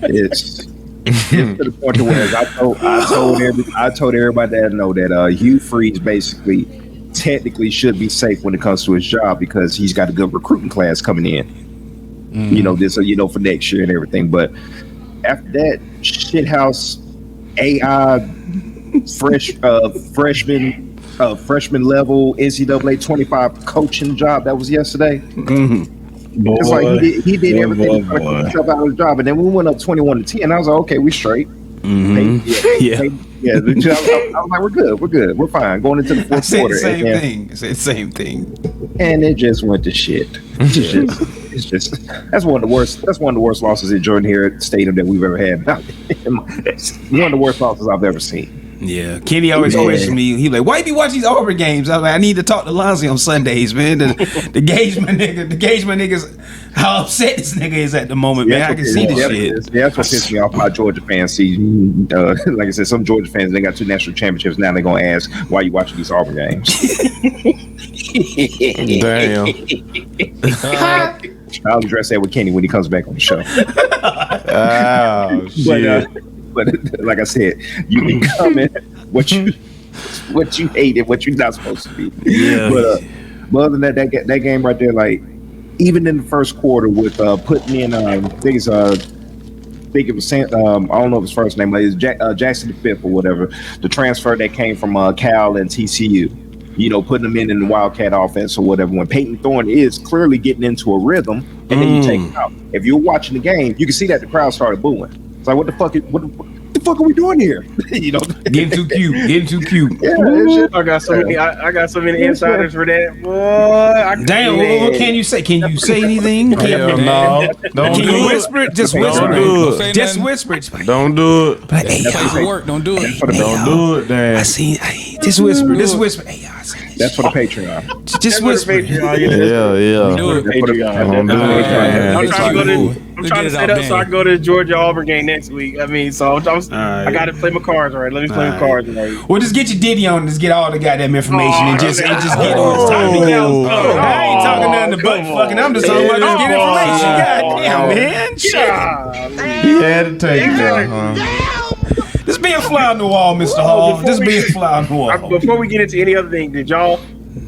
It's to the point to where I told everybody that I know that Hugh Freeze basically technically should be safe when it comes to his job, because he's got a good recruiting class coming in. For next year and everything. But after that, shithouse AI freshman freshman level NCAA 25 coaching job that was yesterday. Boy, It's like he did everything to boy. put himself out of the job, and then we went up 21-10. I was like, okay, we straight. Yeah. Yeah. I was like, we're good, we're fine. Going into the I fourth said quarter, the same thing. I said the same thing. and it just went to shit. It's just that's one of the worst. That's one of the worst losses at Jordan Hare Stadium that we've ever had. It's one of the worst losses I've ever seen. Yeah, Kenny always questioned me. He like, why you be watching these Auburn games? I was like, I need to talk to Lonzie on Sundays, man. The gauge my niggas, how upset this nigga is at the moment, man. I can see this shit. Yeah, that's what pissed me off about Georgia fans. See, like I said, some Georgia fans, they got 2 national championships. Now they're gonna ask, why you watching these Auburn games? Damn. I'll address that with Kenny when he comes back on the show. Oh shit. But like I said, you becoming what you hate and what you're not supposed to be. Yeah. But other than that game right there, like even in the first quarter with putting in I think it was I don't know his first name, but it's Jackson the Fifth or whatever, the transfer that came from Cal and TCU. You know, putting them in the Wildcat offense or whatever. When Peyton Thorne is clearly getting into a rhythm, and then you take him out. If you're watching the game, you can see that the crowd started booing. It's like, what the fuck are we doing here? You know, Getting too cute. Yeah, I got so many insiders for that. Boy, Damn, what can you say? Can you say anything? Hell no. Don't Can do you it. whisper it? Just Don't whisper do it. it. Just whisper it. Don't do it. But hey, Place of work, don't do it. Don't do it, I damn. seen. Just whisper. Just whisper. Hey, I seen this that's for the shit. Patreon. Just whisper. Yeah. Do it. That's for the Don't do it, Yeah. man. I'm trying to go to. I'm Look trying at to it set out up so I can go to the Georgia Auburn game next week. I mean, so I got to play my cards right. Let me play my cards right. Well, just get your Diddy on and just get all the goddamn information and just get on. It's time to Oh. go. I ain't talking nothing to butt fucking. I'm just talking about just get information. Goddamn, man. Shit. He had to take it though, huh? Just be a fly on the wall, Mr. Hall. Just be a fly on the wall. Before we get into any other thing,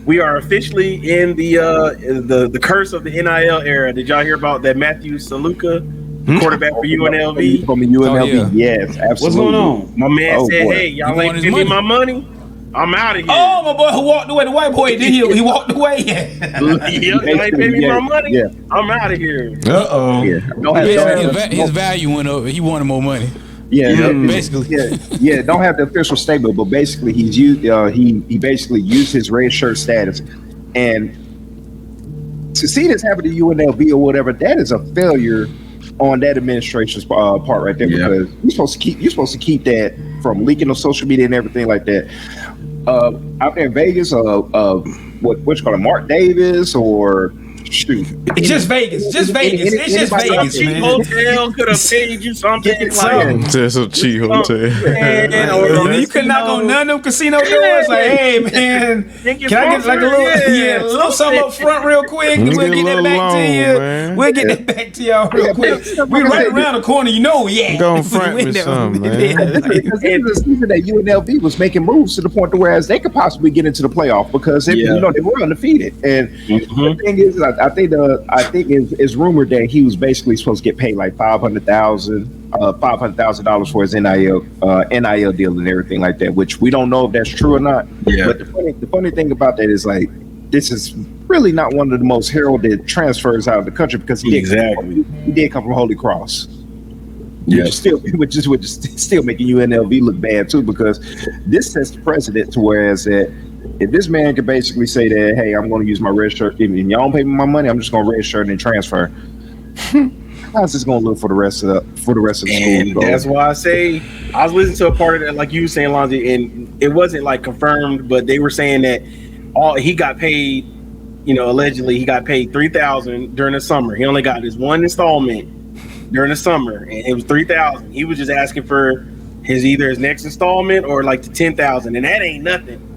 we are officially in the curse of the NIL era. Did y'all hear about that Matthew Saluka, quarterback for UNLV? From the UNLV, Oh, yeah. yes, absolutely. What's going on? My man Oh, said, boy. "Hey, y'all He ain't want his give me money. my money. I'm out of here." Oh, my boy who walked away, the white boy, did he walked away? Y'all ain't pay me my money. Yeah. I'm out of here. Uh-oh. Yeah, don't have, His value went up. He wanted more money. Basically. Don't have the official statement, but basically he's used he basically used his red shirt status, and to see this happen to UNLV or whatever, that is a failure on that administration's part right there, because you're supposed to keep that from leaking on social media and everything like that. Out there in Vegas, what's called Mark Davis or shoot. It's just Vegas. Just Vegas. It's just Vegas, Cheap man. hotel could have paid you something Get like some. That's a cheap hotel. You could knock on none of them casino doors. Like, hey, man, can I get like a little something up front real quick? And we'll get that back to you. Man. We'll get that back to y'all real quick. We right around the corner, you know. Yeah, Go in front with something, man. Because this is a season that UNLV was making moves to the point to whereas they could possibly get into the playoff because they were undefeated. And the thing is, I think it's rumored that he was basically supposed to get paid like $500,000 for his NIL deal and everything like that, which we don't know if that's true or not. Yeah. But the funny thing about that is like this is really not one of the most heralded transfers out of the country because he did come from Holy Cross. Which is still making UNLV look bad too, because this sets the precedent to whereas that if this man could basically say that, hey, I'm going to use my red shirt, and y'all don't pay me my money, I'm just going to red shirt and transfer. How's this going to look for the rest of the school? That's why I say I was listening to a part of that, like you were saying, Lonzy, and it wasn't like confirmed, but they were saying that he got paid. Allegedly he got paid $3,000 during the summer. He only got his one installment during the summer, and it was $3,000. He was just asking for either his next installment or like the $10,000, and that ain't nothing.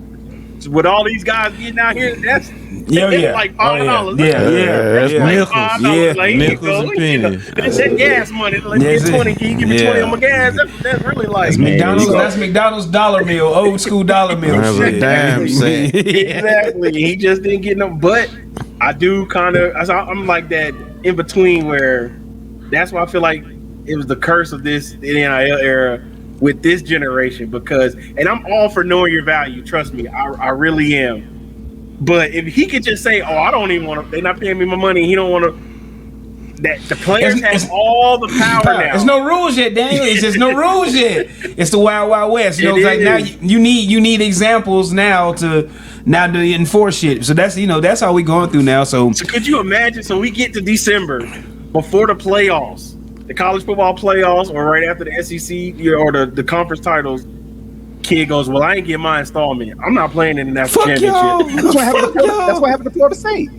So with all these guys getting out here, that's like $5. That's nickels. Like, Nickels and pennies. That's that gas money. Like, get 20. Can you give me 20 on my gas? That's really like That's McDonald's dollar meal, old school dollar meal. That's a damn cent. Exactly. He just didn't get no. But I do kind of. I'm like that in between where. That's why I feel like it was the curse of this NIL era. with this generation because, and I'm all for knowing your value. Trust me, I really am. But if he could just say, "Oh, I don't even want to," they're not paying me my money. He don't want to. That the players have all the power now. There's no rules yet, Daniel. It's just no rules yet. It's the Wild Wild West. You know, it's like now you need examples now to enforce shit. So that's how we going through now. So could you imagine? So we get to December before the playoffs, the college football playoffs, or right after the SEC or the conference titles. Kid goes, well, I ain't get my installment. I'm not playing in the national championship. That's what happened to Florida State.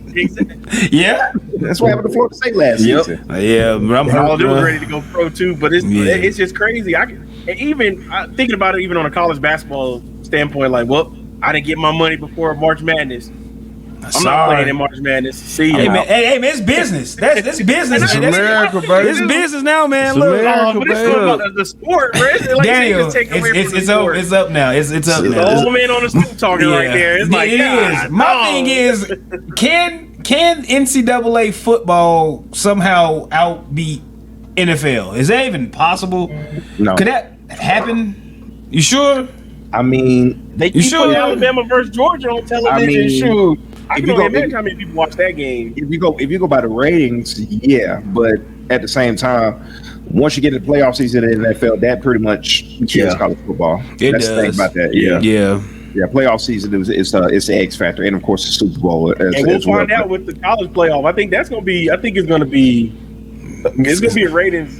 Yeah, that's what happened to Florida State last season. Yeah, but I'm they was ready to go pro too, but it's just crazy. Even thinking about it, even on a college basketball standpoint, like, well, I didn't get my money before March Madness. I'm not playing in March Madness. See you. Hey man, it's business. That's business. It's America, baby. It's business now, man. It's Look, America, but it's about the sport, bro. Like Daniel, it's up now. It's up now. The old man on the stoop talking right there. It's like, it is. My thing is, can NCAA football somehow outbeat NFL? Is that even possible? No. Could that happen? You sure? I mean, they keep putting Alabama versus Georgia on television. Shoot. I can only imagine how many people watch that game. If you go by the ratings, yeah, but at the same time, once you get to the playoff season in the NFL, that pretty much kills college football. That's the thing about that. Yeah. Playoff season it's the X factor, and of course the Super Bowl. And we'll find out with the college playoff. I think it's gonna be a ratings.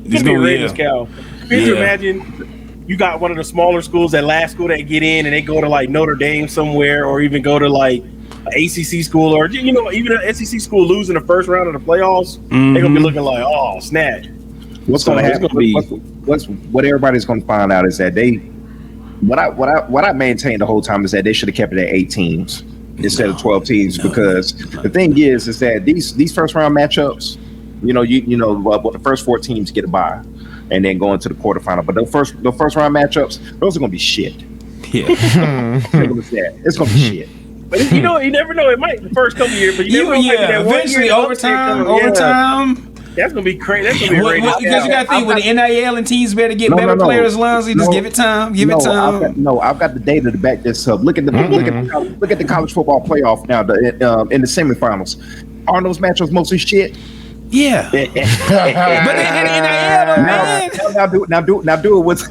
It's gonna be a ratings cow. Can you imagine? You got one of the smaller schools, that last school that get in, and they go to like Notre Dame somewhere, or even go to like an ACC school, or even an SEC school losing the first round of the playoffs. They're gonna be looking like, oh snap. What's going to happen? What everybody's going to find out is that what I maintained the whole time is that they should have kept it at 8 teams instead of 12 teams because the thing is that these first round matchups, the first 4 teams get a bye and then go into the quarterfinal. But the first round matchups, those are going to be shit. Yeah, it's going to be shit. But you never know. It might the first couple years, but you never know. Eventually, overtime. That's gonna be crazy. That's gonna be because you got to think with the NIL and teams better get better players. Lonzy, just give it time. I've got the data to back this up. Look at the college football playoff now. In the semifinals, aren't those matchups mostly shit? Yeah, but in NIL, man. Now do it with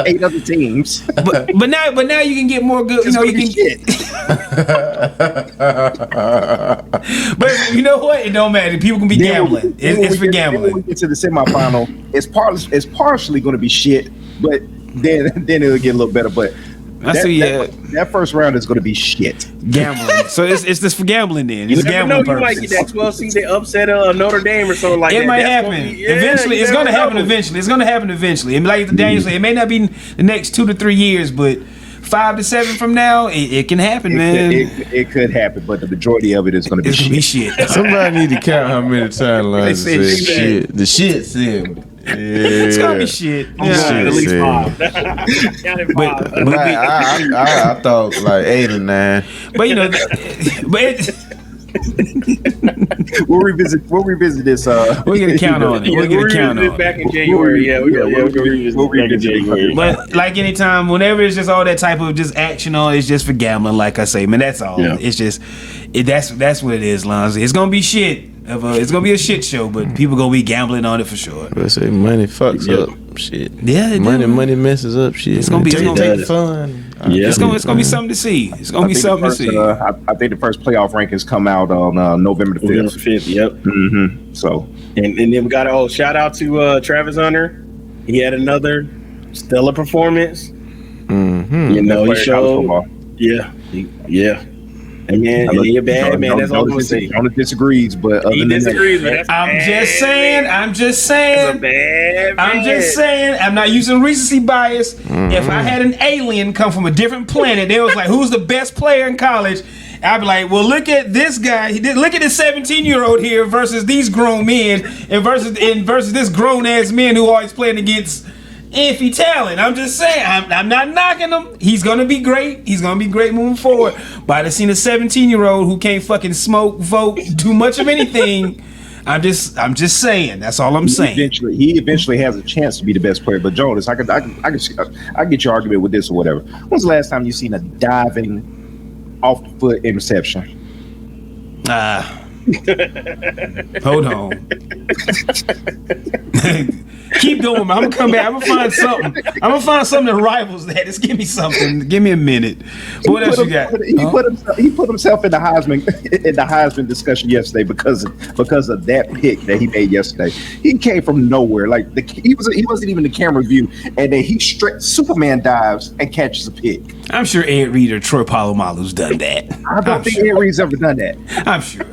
8 other teams. But now you can get more good. You can get. But you know what? It don't matter. People can be gambling. It's for gambling. When we get to the semifinal, it's partially going to be shit, but then it'll get a little better. But that first round is going to be shit. Gambling. So it's just for gambling then. It's gambling purposes. You might get that 12 seed, they upset Notre Dame or something like that. It might happen. Eventually. It's going to happen eventually. It's going to happen eventually. And like Daniel said, it may not be the next 2 to 3 years, but 5 to 7 from now, it can happen, man. It could happen, but the majority of it is going to be shit. Somebody need to count how many times Lonzy said shit. The shit said. Yeah. It's gonna be shit. At least 5. But I thought like 8 or 9. But we'll revisit this. We're gonna count on it. We're gonna count on it back in January. We'll revisit January. But like anytime, whenever it's just all that type of just action on, it's just for gambling. Like I say, man, that's all. Yeah. It's just that's what it is, Lonzy. It's gonna be shit. It's gonna be a shit show, but people gonna be gambling on it for sure. Let's say money fucks up shit. Yeah, money messes up shit. It's gonna be fun. Yeah, it's gonna be something to see. It's gonna be something to see. I think the first playoff rankings come out on November the 5th. 5th, yep. Mm-hmm. So and then we got shout out to Travis Hunter. He had another stellar performance. Mm-hmm. He showed. Yeah. And man, he a bad man. That's all I'm gonna say. Jonas disagrees, but he disagrees. But I'm just saying. That's a bad man. I'm just saying. I'm not using recency bias. Mm-hmm. If I had an alien come from a different planet, they was like, "Who's the best player in college?" I'd be like, "Well, look at this guy. Look at this 17-year-old here versus these grown men, and versus this grown ass man who always playing against." Iffy talent. I'm just saying. I'm not knocking him. He's gonna be great. He's gonna be great moving forward. But I done seen a 17-year-old who can't fucking smoke, vote, do much of anything. I'm just saying. That's all I'm saying. He eventually has a chance to be the best player. But Jonas, I get your argument with this or whatever. When's the last time you seen a diving off the foot interception? Hold on. Keep going, man. I'm gonna come back. I'm gonna find something. I'm gonna find something that rivals that. Just give me something. Give me a minute. What else you got? He put himself in the Heisman discussion yesterday because of that pick that he made yesterday. He came from nowhere. Like he wasn't even the camera view, and then he straight Superman dives and catches a pick. I'm sure Ed Reed or Troy Polamalu's done that. I don't think Ed Reed's ever done that. I'm sure.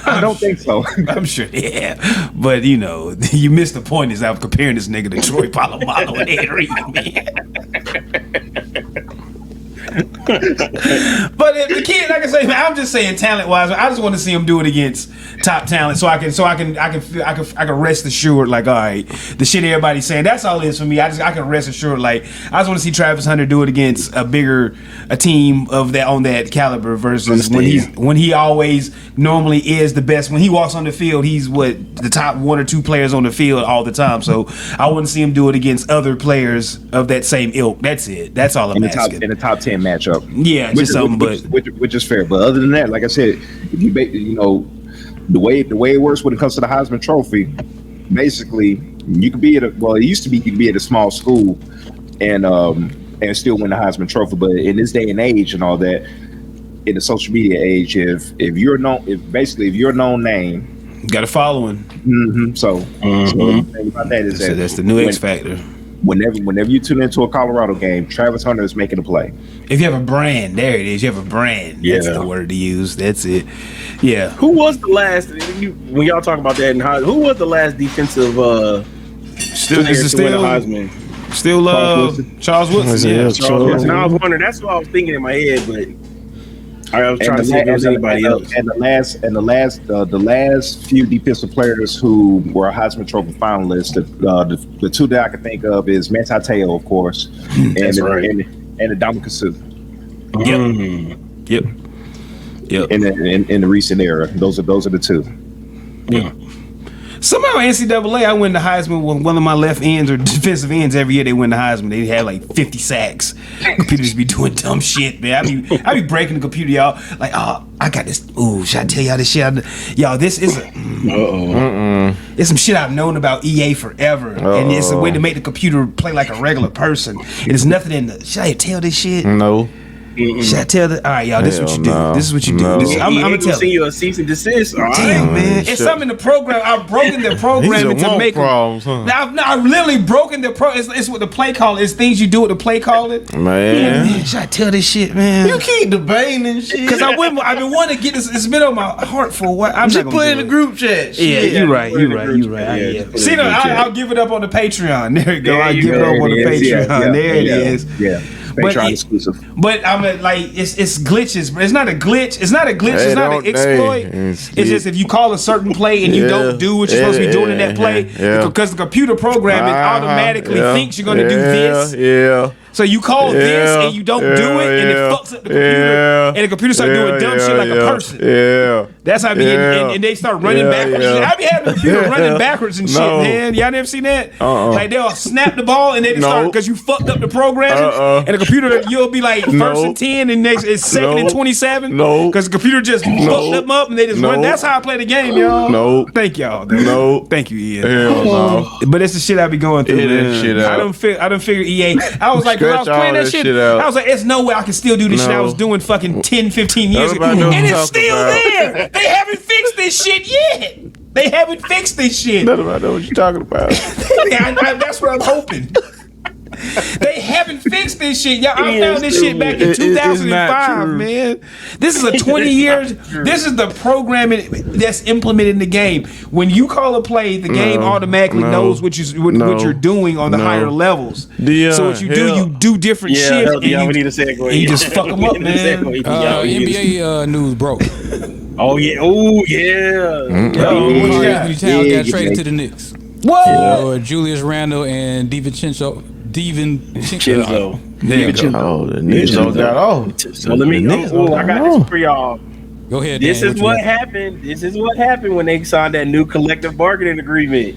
I don't think so. I'm sure, yeah. But, you know, you missed the point is I'm comparing this nigga to Troy Polamalu and Ed Reed, man. But the kid, like I say, man, I'm just saying talent-wise, I just want to see him do it against top talent so I can rest assured, like, all right, the shit everybody's saying, that's all it is for me. I can rest assured, like, I just want to see Travis Hunter do it against a team of that on that caliber versus when he always normally is the best. When he walks on the field, he's the top one or two players on the field all the time. So I want to see him do it against other players of that same ilk. That's it. That's all I'm asking. In the top 10 matchup. Yeah, just something, which is fair. But other than that, like I said, if you know the way it works when it comes to the Heisman Trophy, basically you could be it used to be you could be at a small school and still win the Heisman Trophy. But in this day and age and all that, in the social media age, if you're a known name, you got a following. Mm-hmm. So the thing about that is that's the new X factor. Whenever you tune into a Colorado game, Travis Hunter is making a play. If you have a brand, there it is. You have a brand. Yeah. That's the word to use. That's it. Yeah. Who was the last? When y'all talk about that in Heisman, who was the last defensive still player to win a Heisman? Still Charles Woodson. Yeah, Charles Woodson. I was wondering. That's what I was thinking in my head, but I was trying to see if there was anybody else. And the last few defensive players who were Heisman Trophy finalists, the two that I can think of is Manti Te'o, of course, and Ndamukong Suh. Yep. In the recent era, those are the two. Yeah. Somehow NCAA, I win the Heisman with one of my left ends or defensive ends every year. They win the Heisman. They had like 50 sacks. Computers be doing dumb shit, man. I be breaking the computer, y'all. Like, oh, I got this. Ooh, should I tell y'all this shit? Y'all, this is it's some shit I've known about EA forever, and it's a way to make the computer play like a regular person. And there's nothing in the. Should I tell this shit? No. Should I tell the? All right, y'all. This is what you do. No. This is what you do. No. I'm gonna tell you a cease and desist. All right. Damn, man. It's something in the program. I've broken the programming to make problems, huh? Now I've literally broken the pro. It's what the play call. It's things you do with the play calling. Man. Should I tell this shit, man? You keep debating and shit. Because I've been wanting to get this. It's been on my heart for a while. I'm just not put gonna in do the it. group chat. Yeah, you're right. Yeah. See, I'll give it up on the Patreon. There you go. I'll give it up on the Patreon. Patreon. There it is. Yeah. Patreon exclusive. But I'm like, it's glitches. But it's not a glitch. It's not a glitch. It's not an exploit. It's just if you call a certain play and you don't do what you're supposed to be doing in that play, because the computer programming automatically thinks you're going to do this. Yeah. So you call this and you don't do it, and it fucks up the computer, and the computer start doing dumb shit like a person. Yeah. That's how I be and they start running backwards. I be having the computer running backwards and shit, man. Y'all never seen that? Like they'll snap the ball and they just start because you fucked up the programming, and the computer you'll be like first and 10 and next it's second and 27. Because the computer just fucked them up and they just run. That's how I play the game, y'all. Thank y'all. Thank you, Ian. Hell no. But it's the shit I be going through. Man. I don't figure EA. I was like, I was playing that shit. I was like, there's no way I can still do this shit I was doing fucking 10, 15 years ago. And it's still there. They haven't fixed this shit yet. They haven't fixed this shit. None of I know what you're talking about. That's what I'm hoping. They haven't fixed this shit. Y'all, I found this shit back in 2005, man. This is a 20 years. This is the programming that's implemented in the game. When you call a play, the game automatically knows what you're doing on the higher levels. So what you do different shit. And we need a segue. You just fuck them up, man. NBA news broke. Oh yeah. What you got? Towns got traded to the Knicks. What? Julius Randle and DiVincenzo. Oh, the Knicks got off. So let me. I got this for y'all. Go ahead. This Danny, is what happened. This is what happened when they signed that new collective bargaining agreement.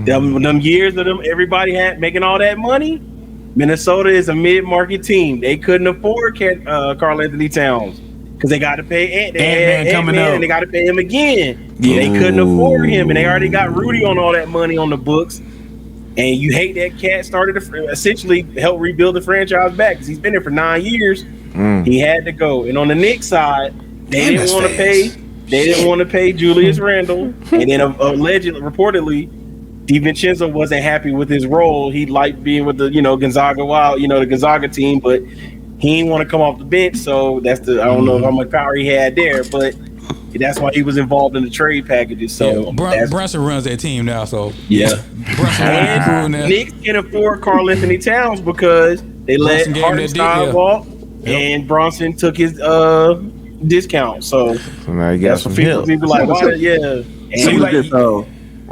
Them years of them, everybody had making all that money. Minnesota is a mid-market team. They couldn't afford Karl Anthony Towns because they got to pay Ant-Man coming up, and they got to pay him again. Yeah. They couldn't afford him, and they already got Rudy on all that money on the books. And you hate that cat started to essentially help rebuild the franchise back because he's been there for 9 years. He had to go. And on the Knicks side, they didn't want to pay. They didn't want to pay Julius Randle, and then reportedly, DiVincenzo wasn't happy with his role. He liked being with the Gonzaga Wild, the Gonzaga team, but he didn't want to come off the bench. So that's I don't know how much power he had there, but that's why he was involved in the trade packages. So Brunson runs that team now. So Brunson Knicks can afford Karl Anthony Towns because they let Hartenstein walk, and Bronson took his discount. So now you got some help. People like, So you like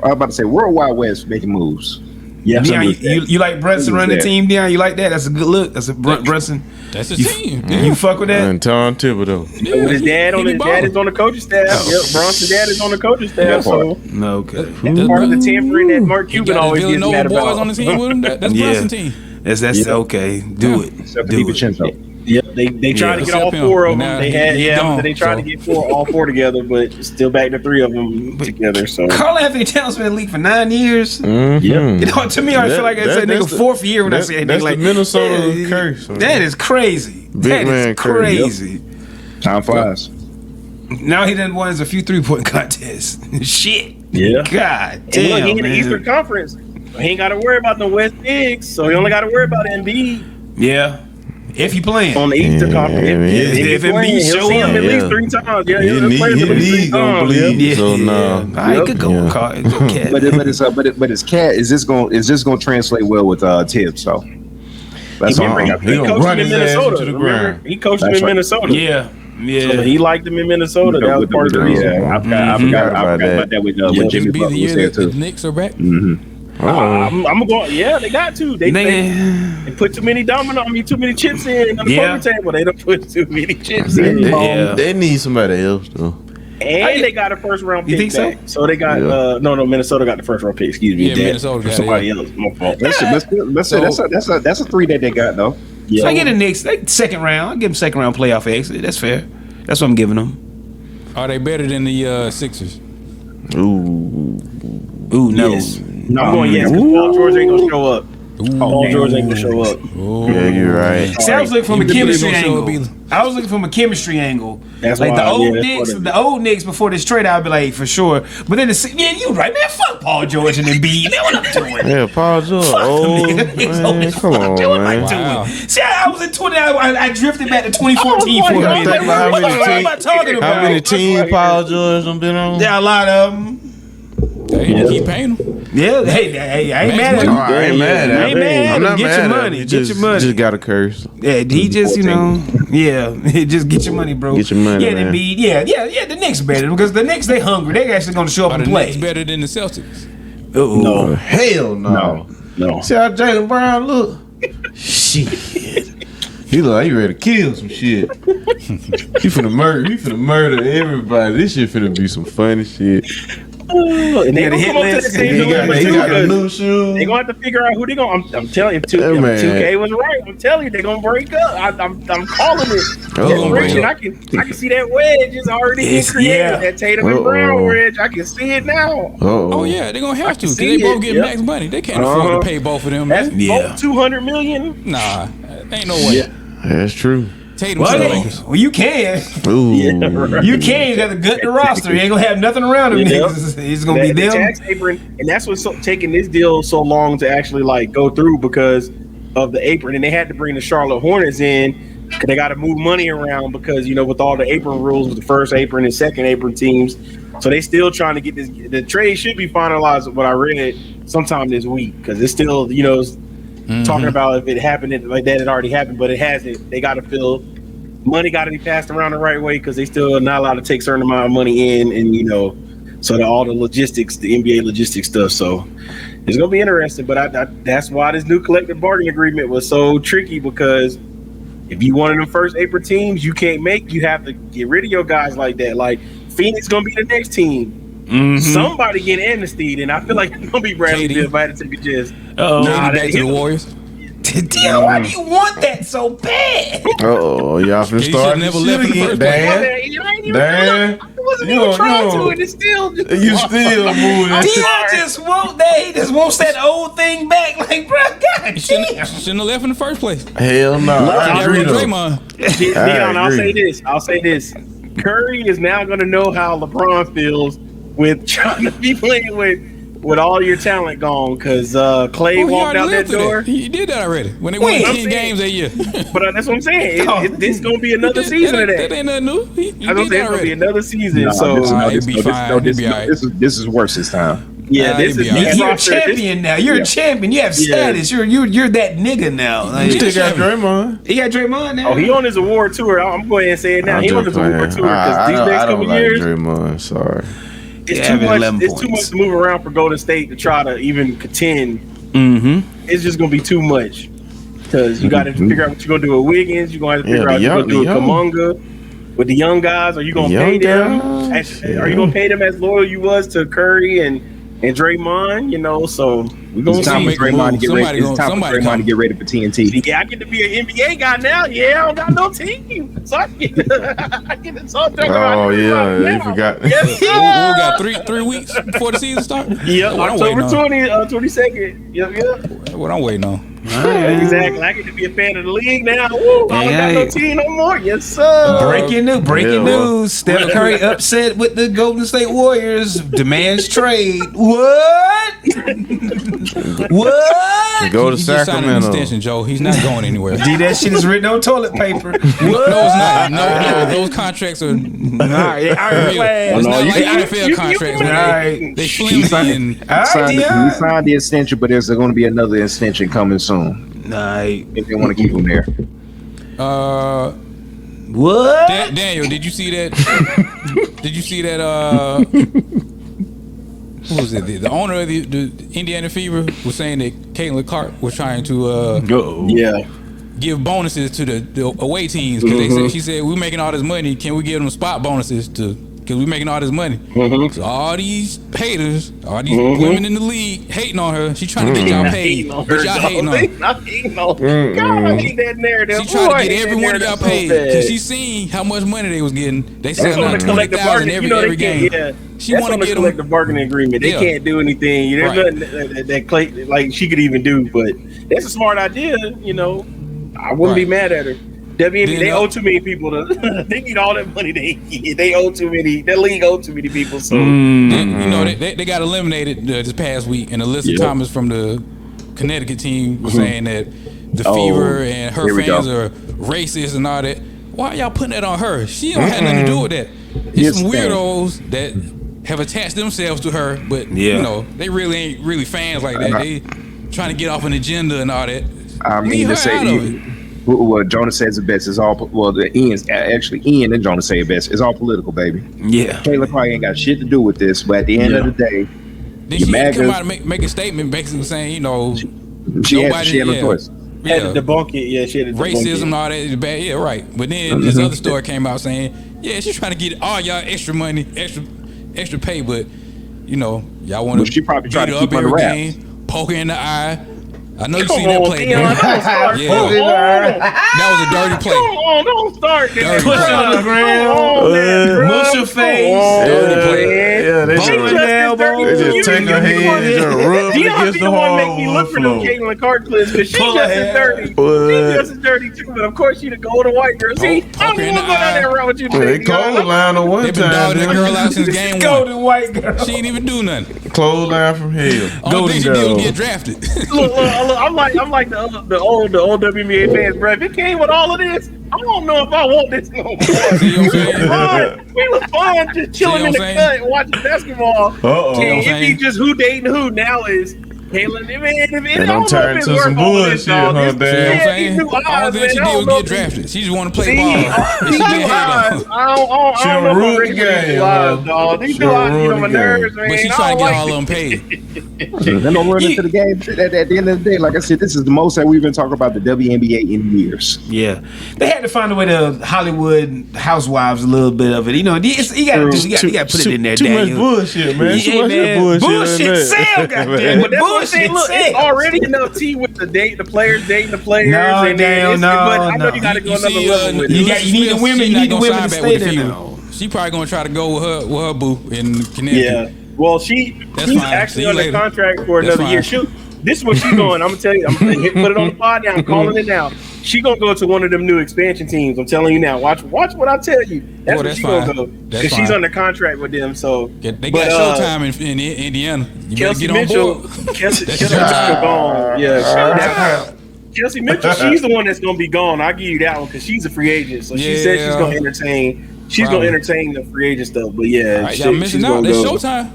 I was about to say Worldwide West making moves. Yeah, Deion, you like Brunson running the team, Deion? You like that? That's a good look. That's a Brunson. That's his team. You fuck with that? And Tom Thibodeau. With his dad is on the coaching staff. Yep, Bronson's dad is on the coaching staff. So no, okay. That's part of the tampering that Mark Cuban always gets mad about. Boys on the team with him. That's Brunson team. That's okay. Do it. DiVincenzo. Yep, they tried to get all four of them. They tried to get all four together, but still back to three of them together. So Karl Anthony Towns been in the league for 9 years. Mm-hmm. To me, I feel like it's a nigga fourth year when I say that's like the Minnesota curse. That is crazy. Big man crazy. Time flies. Now he done won a few 3-point contests. Shit. Yeah. God damn. Look, he in the Eastern Conference. He ain't got to worry about the West Bigs, so he only got to worry about Embiid. Yeah. If he playing on the Eastern Conference, if Embiid show him at least 3 times, he gonna bleed. So no, I could go with Cat. But his Cat is this gonna translate well with Tibbs? So that's all. He coached him in Minnesota. To the ground. He coached him in Minnesota. Yeah. So he liked him in Minnesota. That was part of the reason. I forgot about that with Jimmy Butler was there too. The Knicks are back. I'm gonna go. Yeah, they got to. They put too many too many chips in on the poker table. They don't put too many chips in. They need somebody else though. And they got a first round pick. You think back. So they got Minnesota got the first round pick. Excuse me. Yeah, Minnesota got somebody else. My fault. That's a 3 that they got though. Yeah. So I get the Knicks second round. I give them second round playoff exit. That's fair. That's what I'm giving them. Are they better than the Sixers? Ooh, no. Yes. No, I'm going yes because Paul George ain't gonna show up. Paul George ain't gonna show up. Yeah, you're right. See, I was looking from a chemistry angle. I was looking from a chemistry angle. That's like the old Knicks before this trade, I'd be like for sure. But then you right, man. Fuck Paul George and Embiid. Man, what I'm doing? Yeah, Paul George. Man, come on, man. Wow. See, I was in 20. I drifted back to 2014 for a minute. What am I talking about? How many teams Paul George done been on? Yeah, a lot of them. They keep paying them. Yeah, hey, I ain't mad at him. I ain't mad at him. I'm not get mad your at money. him. Get your money. Just got a curse. Yeah, he just, just get your money, bro. Get your money, yeah, man. The Knicks better because the Knicks, they hungry. They actually going to show up and play. The Knicks better than the Celtics? No. Hell no. See how Jaylen Brown look? Shit. He look like he ready to kill some shit. He finna murder everybody. This shit finna be some funny shit. And they gonna come up to the same He got a new shoe. They gonna have to figure out who they gonna. I'm telling you, 2K was right. I'm telling you, they're gonna break up. I'm calling it. I can see that wedge is already getting created. That Tatum and Brown wedge. I can see it now. Oh yeah, they're gonna have to because they both get max money. They can't afford to pay both of them. That's both $200 million. Nah, ain't no way. That's true. Well, you can. Ooh. Yeah, right. You can. You got to gut the roster. You ain't gonna have nothing around him. It's gonna be them. Tax apron, and that's what's taking this deal so long to actually go through because of the apron. And they had to bring the Charlotte Hornets in because they got to move money around because with all the apron rules with the first apron and second apron teams. So they still trying to get this. The trade should be finalized. What I read sometime this week because it's still talking about if it happened like that, it already happened, but it hasn't. They got to feel money got to be passed around the right way because they still are not allowed to take certain amount of money in, and so all the logistics, the NBA logistics stuff. So it's gonna be interesting. But that's why this new collective bargaining agreement was so tricky because if you one of them first April teams, you can't make. You have to get rid of your guys like that. Like Phoenix gonna be the next team. Somebody get amnestied, and I feel like it's gonna be Bradley Beal if I had to take a guess. Back to the Warriors. Damn, why do you want that so bad? Y'all finna He start should've never this left shit in the again. first place. Dan, I wasn't even trying to, and it's still just you still moving. Dion just want that. He just wants that old thing back. Like, bro, god damn. Shouldn't have left in the first place. Hell no. I agree though. Draymond. Dion, I'll agree. say this. Curry is now going to know how LeBron feels with trying to be playing with all your talent gone because Clay walked out that door. He did that already when they won 10 games that year. But that's what I'm saying. This is going to be another season of that. That ain't nothing new. He I did don't say that it's going to be already. another season. No, So he'd be fine. He'd be all right. This is worse this time. yeah, this he'd is be all right. You're a roster, champion now. You're a champion. You have status. You're that nigga now. Like, You still got Draymond. he got Draymond now. Oh, he on his award tour. I'm going and say it now. I'm He on just his award playing. tour because these next I don't couple like years, Draymond. Sorry. it's Yeah, too having much. 11 It's too points. much to move around for Golden State to try to even contend. Mm-hmm. It's just gonna be too much because you got to figure out what you're gonna do with Wiggins. You're gonna have to figure Yeah, out what you're gonna do with the young. Kuminga, with the young guys. Are you gonna The pay young them? guys, Are you gonna pay them as loyal you was to Curry and Draymond? You know, so we're gonna It's time see. for Draymond to get ready. It's time for Somebody Draymond to get ready for TNT. Yeah, I get to be an NBA guy now. Yeah, I don't got no team, so I get to talk about. Oh yeah, now. you forgot. Yes, We sir. got 3 weeks before the season starts. Yep, What I'm waiting October on. 22nd. Yep. What I'm waiting on. Exactly. I get to be a fan of the league now. Woo, I don't got no team no more. Yes, sir. Breaking Yeah, well. news. Steph Curry upset with the Golden State Warriors. Demands trade. What? What? Go to He just signed an Sacramento. extension, Joe. He's not going anywhere. D, that shit is written on toilet paper. No, it's not. No, those contracts are real. It's not like NFL contracts where they flimsy and We signed the extension, but there's going to be another extension coming soon if they want to keep him there. What? Daniel, did you see that? Did you see that? Who was it? The owner of the Indiana Fever was saying that Caitlin Clark was trying to Yeah. give bonuses to the away teams because she said we're making all this money. Can we give them spot bonuses because we're making all this money? So all these haters, all these women in the league hating on her. She trying to get y'all paid, but y'all hating on her. I'm hating on her. God, I hate that narrative. She trying Boy, I to get hate every that one of y'all narrative so paid bad. because she seen how much money they was getting. They That's selling on out the collective 20,000 bargaining. You know every they game. can't. Yeah. She That's want on to the get collective them. bargaining agreement. They Yeah. can't do anything. There's Right. nothing that Clay like she could even do. But that's a smart idea. You know, I wouldn't be mad at her. WNBA, they owe too many people to. They need all that money they get. They owe too many. That league owe too many people. So You know, they got eliminated this past week, and Alyssa Thomas from the Connecticut team was saying that the Fever and her here we fans go. are racist and all that. Why y'all putting that on her? She don't have nothing to do with that. It's Here's some the thing. weirdos that have attached themselves to her, but you know, they really ain't really fans like that. They trying to get off an agenda and all that. I mean, Leave to her say out of it. what Jonas says it best is all. Well, Ian and Jonas say it best. It's all political, baby. Yeah. Taylor Clark ain't got shit to do with this, but at the end of the day, Then you she had to come MAGA- out and make a statement basically saying, you know, she nobody- had no yeah. choice. had to debunk it. Yeah, she had to debunk racism it. and all that is bad. Yeah, right. But then this other story came out saying, yeah, she's trying to get all y'all extra money, extra pay, but you know, y'all want But she probably tried to up keep under every wraps. game, poke her in the eye. I know you Come seen that on, play. Dion, man. don't start. Yeah. Come on. That was a dirty play. Come on, don't start that. Dirty Push play. on the ground. Come on, man, bro. Mush her face. Dirty play. Yeah, they Bump just, her elbow. they just take her head and just rub it Dion against be the the one make me hardwood look for them floor. Caitlin Clark clips because she's Pull just her as hair. dirty. What? She's just as dirty too, but of course she the golden white girl. See, Poke I'm her in the the one down eye. there around with you. Well, they Dion. clothesline on one They've been time. dogging that girl out since game one. Golden white girl. She ain't even do nothing. Clothesline from hell. Only thing she did girl. was get drafted. Look, I'm like the old WNBA fans, bro. If it came with all of this, I don't know if I want this no more. See what I'm saying? We was fun just chilling See in what the I'm cut and watching basketball. Uh-oh. And See what I'm it be saying? just who dating who. Now is Caleb, man, They don't turn into some bullshit, huh, See what I'm Dad? saying? All that she did was get drafted. She just want to play ball. These new eyes, I don't know ruin if the game, lives, dog. These new eyes get on my nerves, man. But she I trying to don't get all like of them paid. They don't run into the game. At the end of the day, like I said, this is the most that we've been talking about the WNBA in years. Yeah, they had to find a way to Hollywood housewives a little bit of it. You know, you got to put it in there. Too much Daniel. bullshit, man. Too much man. bullshit. Sell, goddamn. But That's what I'm bullshit saying. Look, it's sell. already enough tea with the players dating the players. No, and Daniel, no, but I know no. you got to go You another see, level with it. You need the women. You need the women to stay there now. She probably gonna try to go with her boo in Connecticut. Yeah. Well, she's fine. actually See you under later. contract for That's another year. fine. This is what she's doing. I'm gonna tell you. I'm gonna put it on the pod now. I'm calling it now. She gonna go to one of them new expansion teams. I'm telling you now. Watch what I tell you. That's where that's she gonna fine. go That's because she's fine. under contract with them. So They got Showtime in Indiana. You better Kelsey get on Mitchell, board. Kelsey That's Mitchell Showtime. gone. Yeah, Kelsey Mitchell. She's the one that's gonna be gone. I'll give you that one because she's a free agent. So she said she's gonna entertain. She's gonna entertain the free agent stuff. But yeah, All right, y'all missing out. That's Showtime.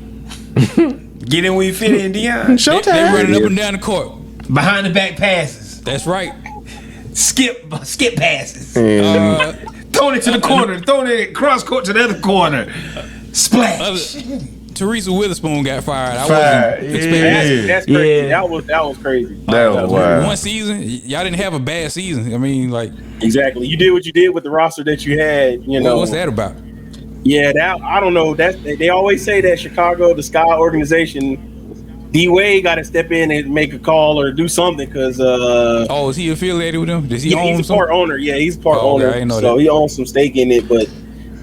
Get in where you fit in, Dion. They running up and down the court. Behind the back passes. That's right. Skip passes. Throwing it to the corner. Throwing it cross court to the other corner. Splash. Teresa Witherspoon got fired. I wasn't expecting that. That's crazy. Yeah. That was crazy. That was wild. One season, y'all didn't have a bad season. I mean, like, Exactly. You did what you did with the roster that you had. You know what's that about? Yeah, I don't know. They always say that Chicago, the Sky organization, D-Wade got to step in and make a call or do something because. Is he affiliated with them? Does he own he's a some? part owner. Yeah, he's a part owner. I didn't know so that. he owns some stake in it. But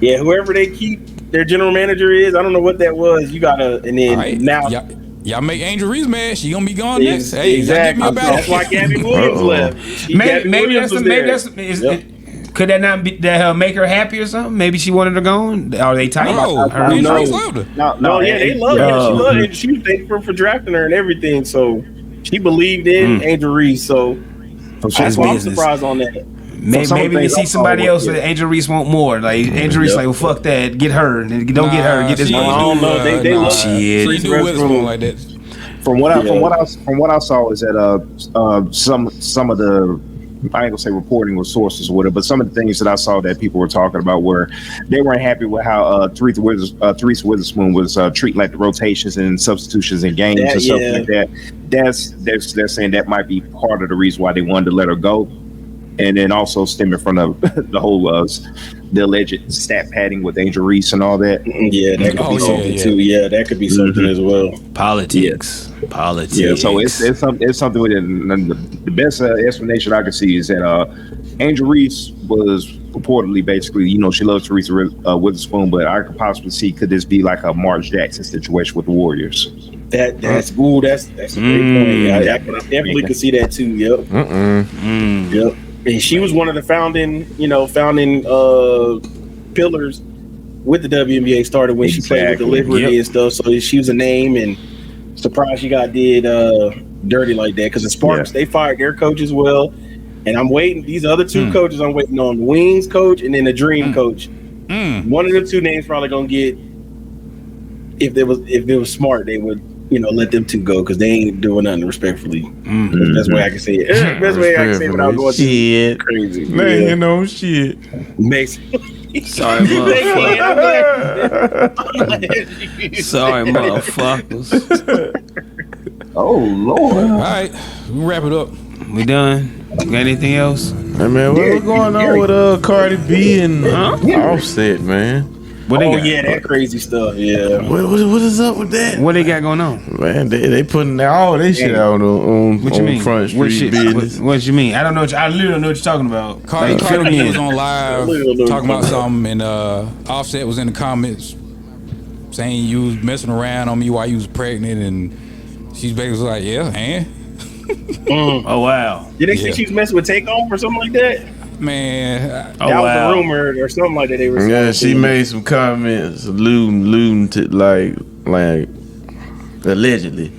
yeah, whoever they keep their general manager is, I don't know what that was. You gotta and then All right. now. Y'all make Angel Reese mad. She gonna be gone next. Hey, Exactly. y'all give me a battle. That's why Gabby Williams left. Could that not be that make her happy or something? Maybe she wanted her gone. Are they tight? No, Her- Angel no. Reese loved her. No, yeah, they love her. She loved her. She was thankful for drafting her and everything. So she believed in Angel Reese. So that's why I'm surprised on that. Maybe we see somebody else that Angel Reese want more. Like Angel Reese, like, well, fuck that. Get her. Don't get her. Get this she one. I don't know. They love shit. She do Witherspoon like that. From what I saw is that some of the, I ain't gonna say reporting with sources or whatever, but some of the things that I saw that people were talking about were they weren't happy with how Teresa Witherspoon was treating like the rotations and substitutions in games and stuff like that. They're saying that might be part of the reason why they wanted to let her go, and then also stemming from the whole the alleged stat padding with Angel Reese and all that. Yeah, that could be something too. Yeah, that could be something as well. Politics. Yeah, so it's something with it. And the best explanation I can see is that Angel Reese was reportedly basically, she loves Teresa Witherspoon, but I could possibly see could this be like a Marge Jackson situation with the Warriors? That's a great point. I definitely could see that too. Yep. Yep. And she was one of the founding pillars with the WNBA. Started when she played with the Liberty and stuff. So she was a name, and surprised she got did dirty like that. Because the Sparks, they fired their coach as well. And I'm waiting. These other two coaches, I'm waiting on the Wings coach and then the Dream coach. One of them two names probably gonna get. If it was smart, they would. Let them two go because they ain't doing nothing respectfully. That's the best way I can say it. Best way I can say it without going shit. Crazy. Man, shit. Basically. Sorry, motherfuckers. Sorry, motherfuckers. Oh Lord! All right, we wrap it up. We done? Got anything else? Hey, man, what's going on with Cardi B and Offset, man? That crazy stuff. Yeah. What is up with that? What they got going on? Man, they putting all this shit out on What you mean? Front Street business. What you mean? I don't know. I literally don't know what you're talking about. Cardi Like, was on live talking about something, and Offset was in the comments saying you was messing around on me while you was pregnant, and she's basically like, yeah, and Oh wow! Did they say she was messing with Takeoff or something like that? man, That was a rumor or something like that. They were Yeah, she made some comments alluding to like allegedly.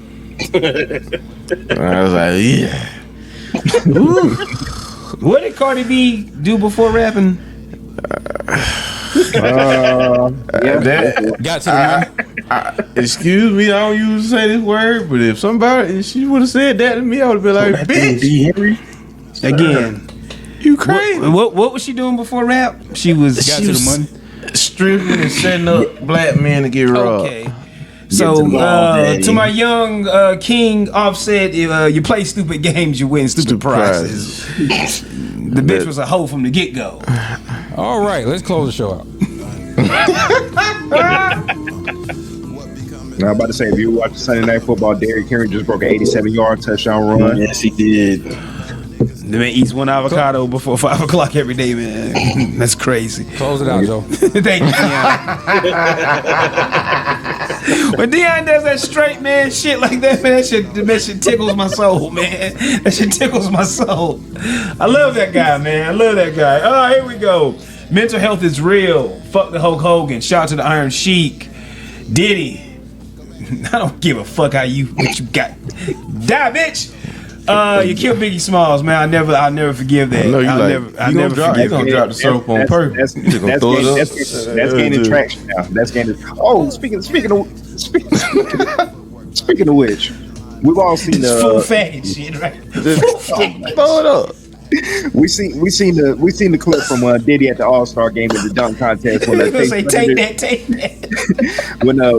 I was like, yeah. What did Cardi B do before rapping? got to the money. Excuse me, I don't usually say this word, but if she would have said that to me, I would have been like, bitch. D. Henry. Again, You crazy? what was she doing before rap? She was Got to the money. Stripping and setting up black men to get robbed. okay. So to my young king Offset, if you play stupid games, you win stupid prizes. The bitch was a hoe from the get go. All right, let's close the show out. Now I'm about to say, if you watch Sunday Night Football, Derrick Henry just broke an 87-yard touchdown run. Yes, he did. The man eats one avocado before 5 o'clock every day, man. That's crazy. Close it out, Joe. Thank you, Deion. When Deion does that straight man shit like that, man, that shit tickles my soul, man. That shit tickles my soul. I love that guy, man. I love that guy. Oh, here we go. Mental health is real. Fuck the Hulk Hogan. Shout out to the Iron Sheik. Diddy. I don't give a fuck what you got. Die, bitch. You killed Biggie Smalls, man. I'll never forgive that. No, I'll never forgive you gonna drop the soap on purpose. That's gaining traction now. That's gaining. Oh, speaking of which, we've all seen It's full faggot shit, right? Throw it up. we seen the clip from Diddy at the All-Star game in the dunk contest when Gonna say take that.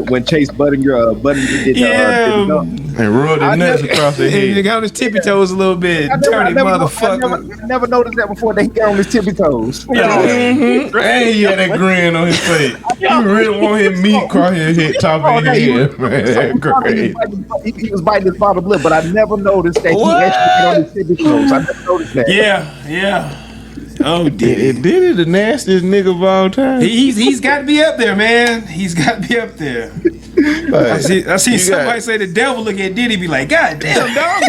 when Chase Buttinger did the dunk. And rolled his nuts across the He head. got on his tippy toes a little bit. Dirty motherfucker. I never noticed that before. They got on his tippy toes. And he had that grin on his face. You really want his meat cross his head, top of his head, man. That's great. He was biting his bottom lip, but I never noticed that he actually got on his tippy toes. I never noticed that. Yeah. Oh, Diddy. Diddy the nastiest nigga of all time. He's got to be up there, man. He's got to be up there. I see somebody say the devil look at Diddy be like, God damn, dog.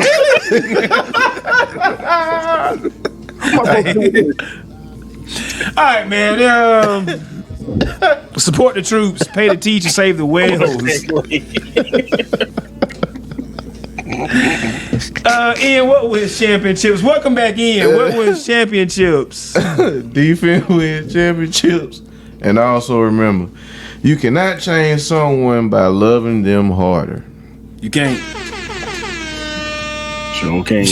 All right, man. Support the troops, pay the teachers, save the whales. Ian, what wins championships? Welcome back, Ian. What wins championships? Defense wins championships. And also remember, you cannot change someone by loving them harder. You can't. Sure can't.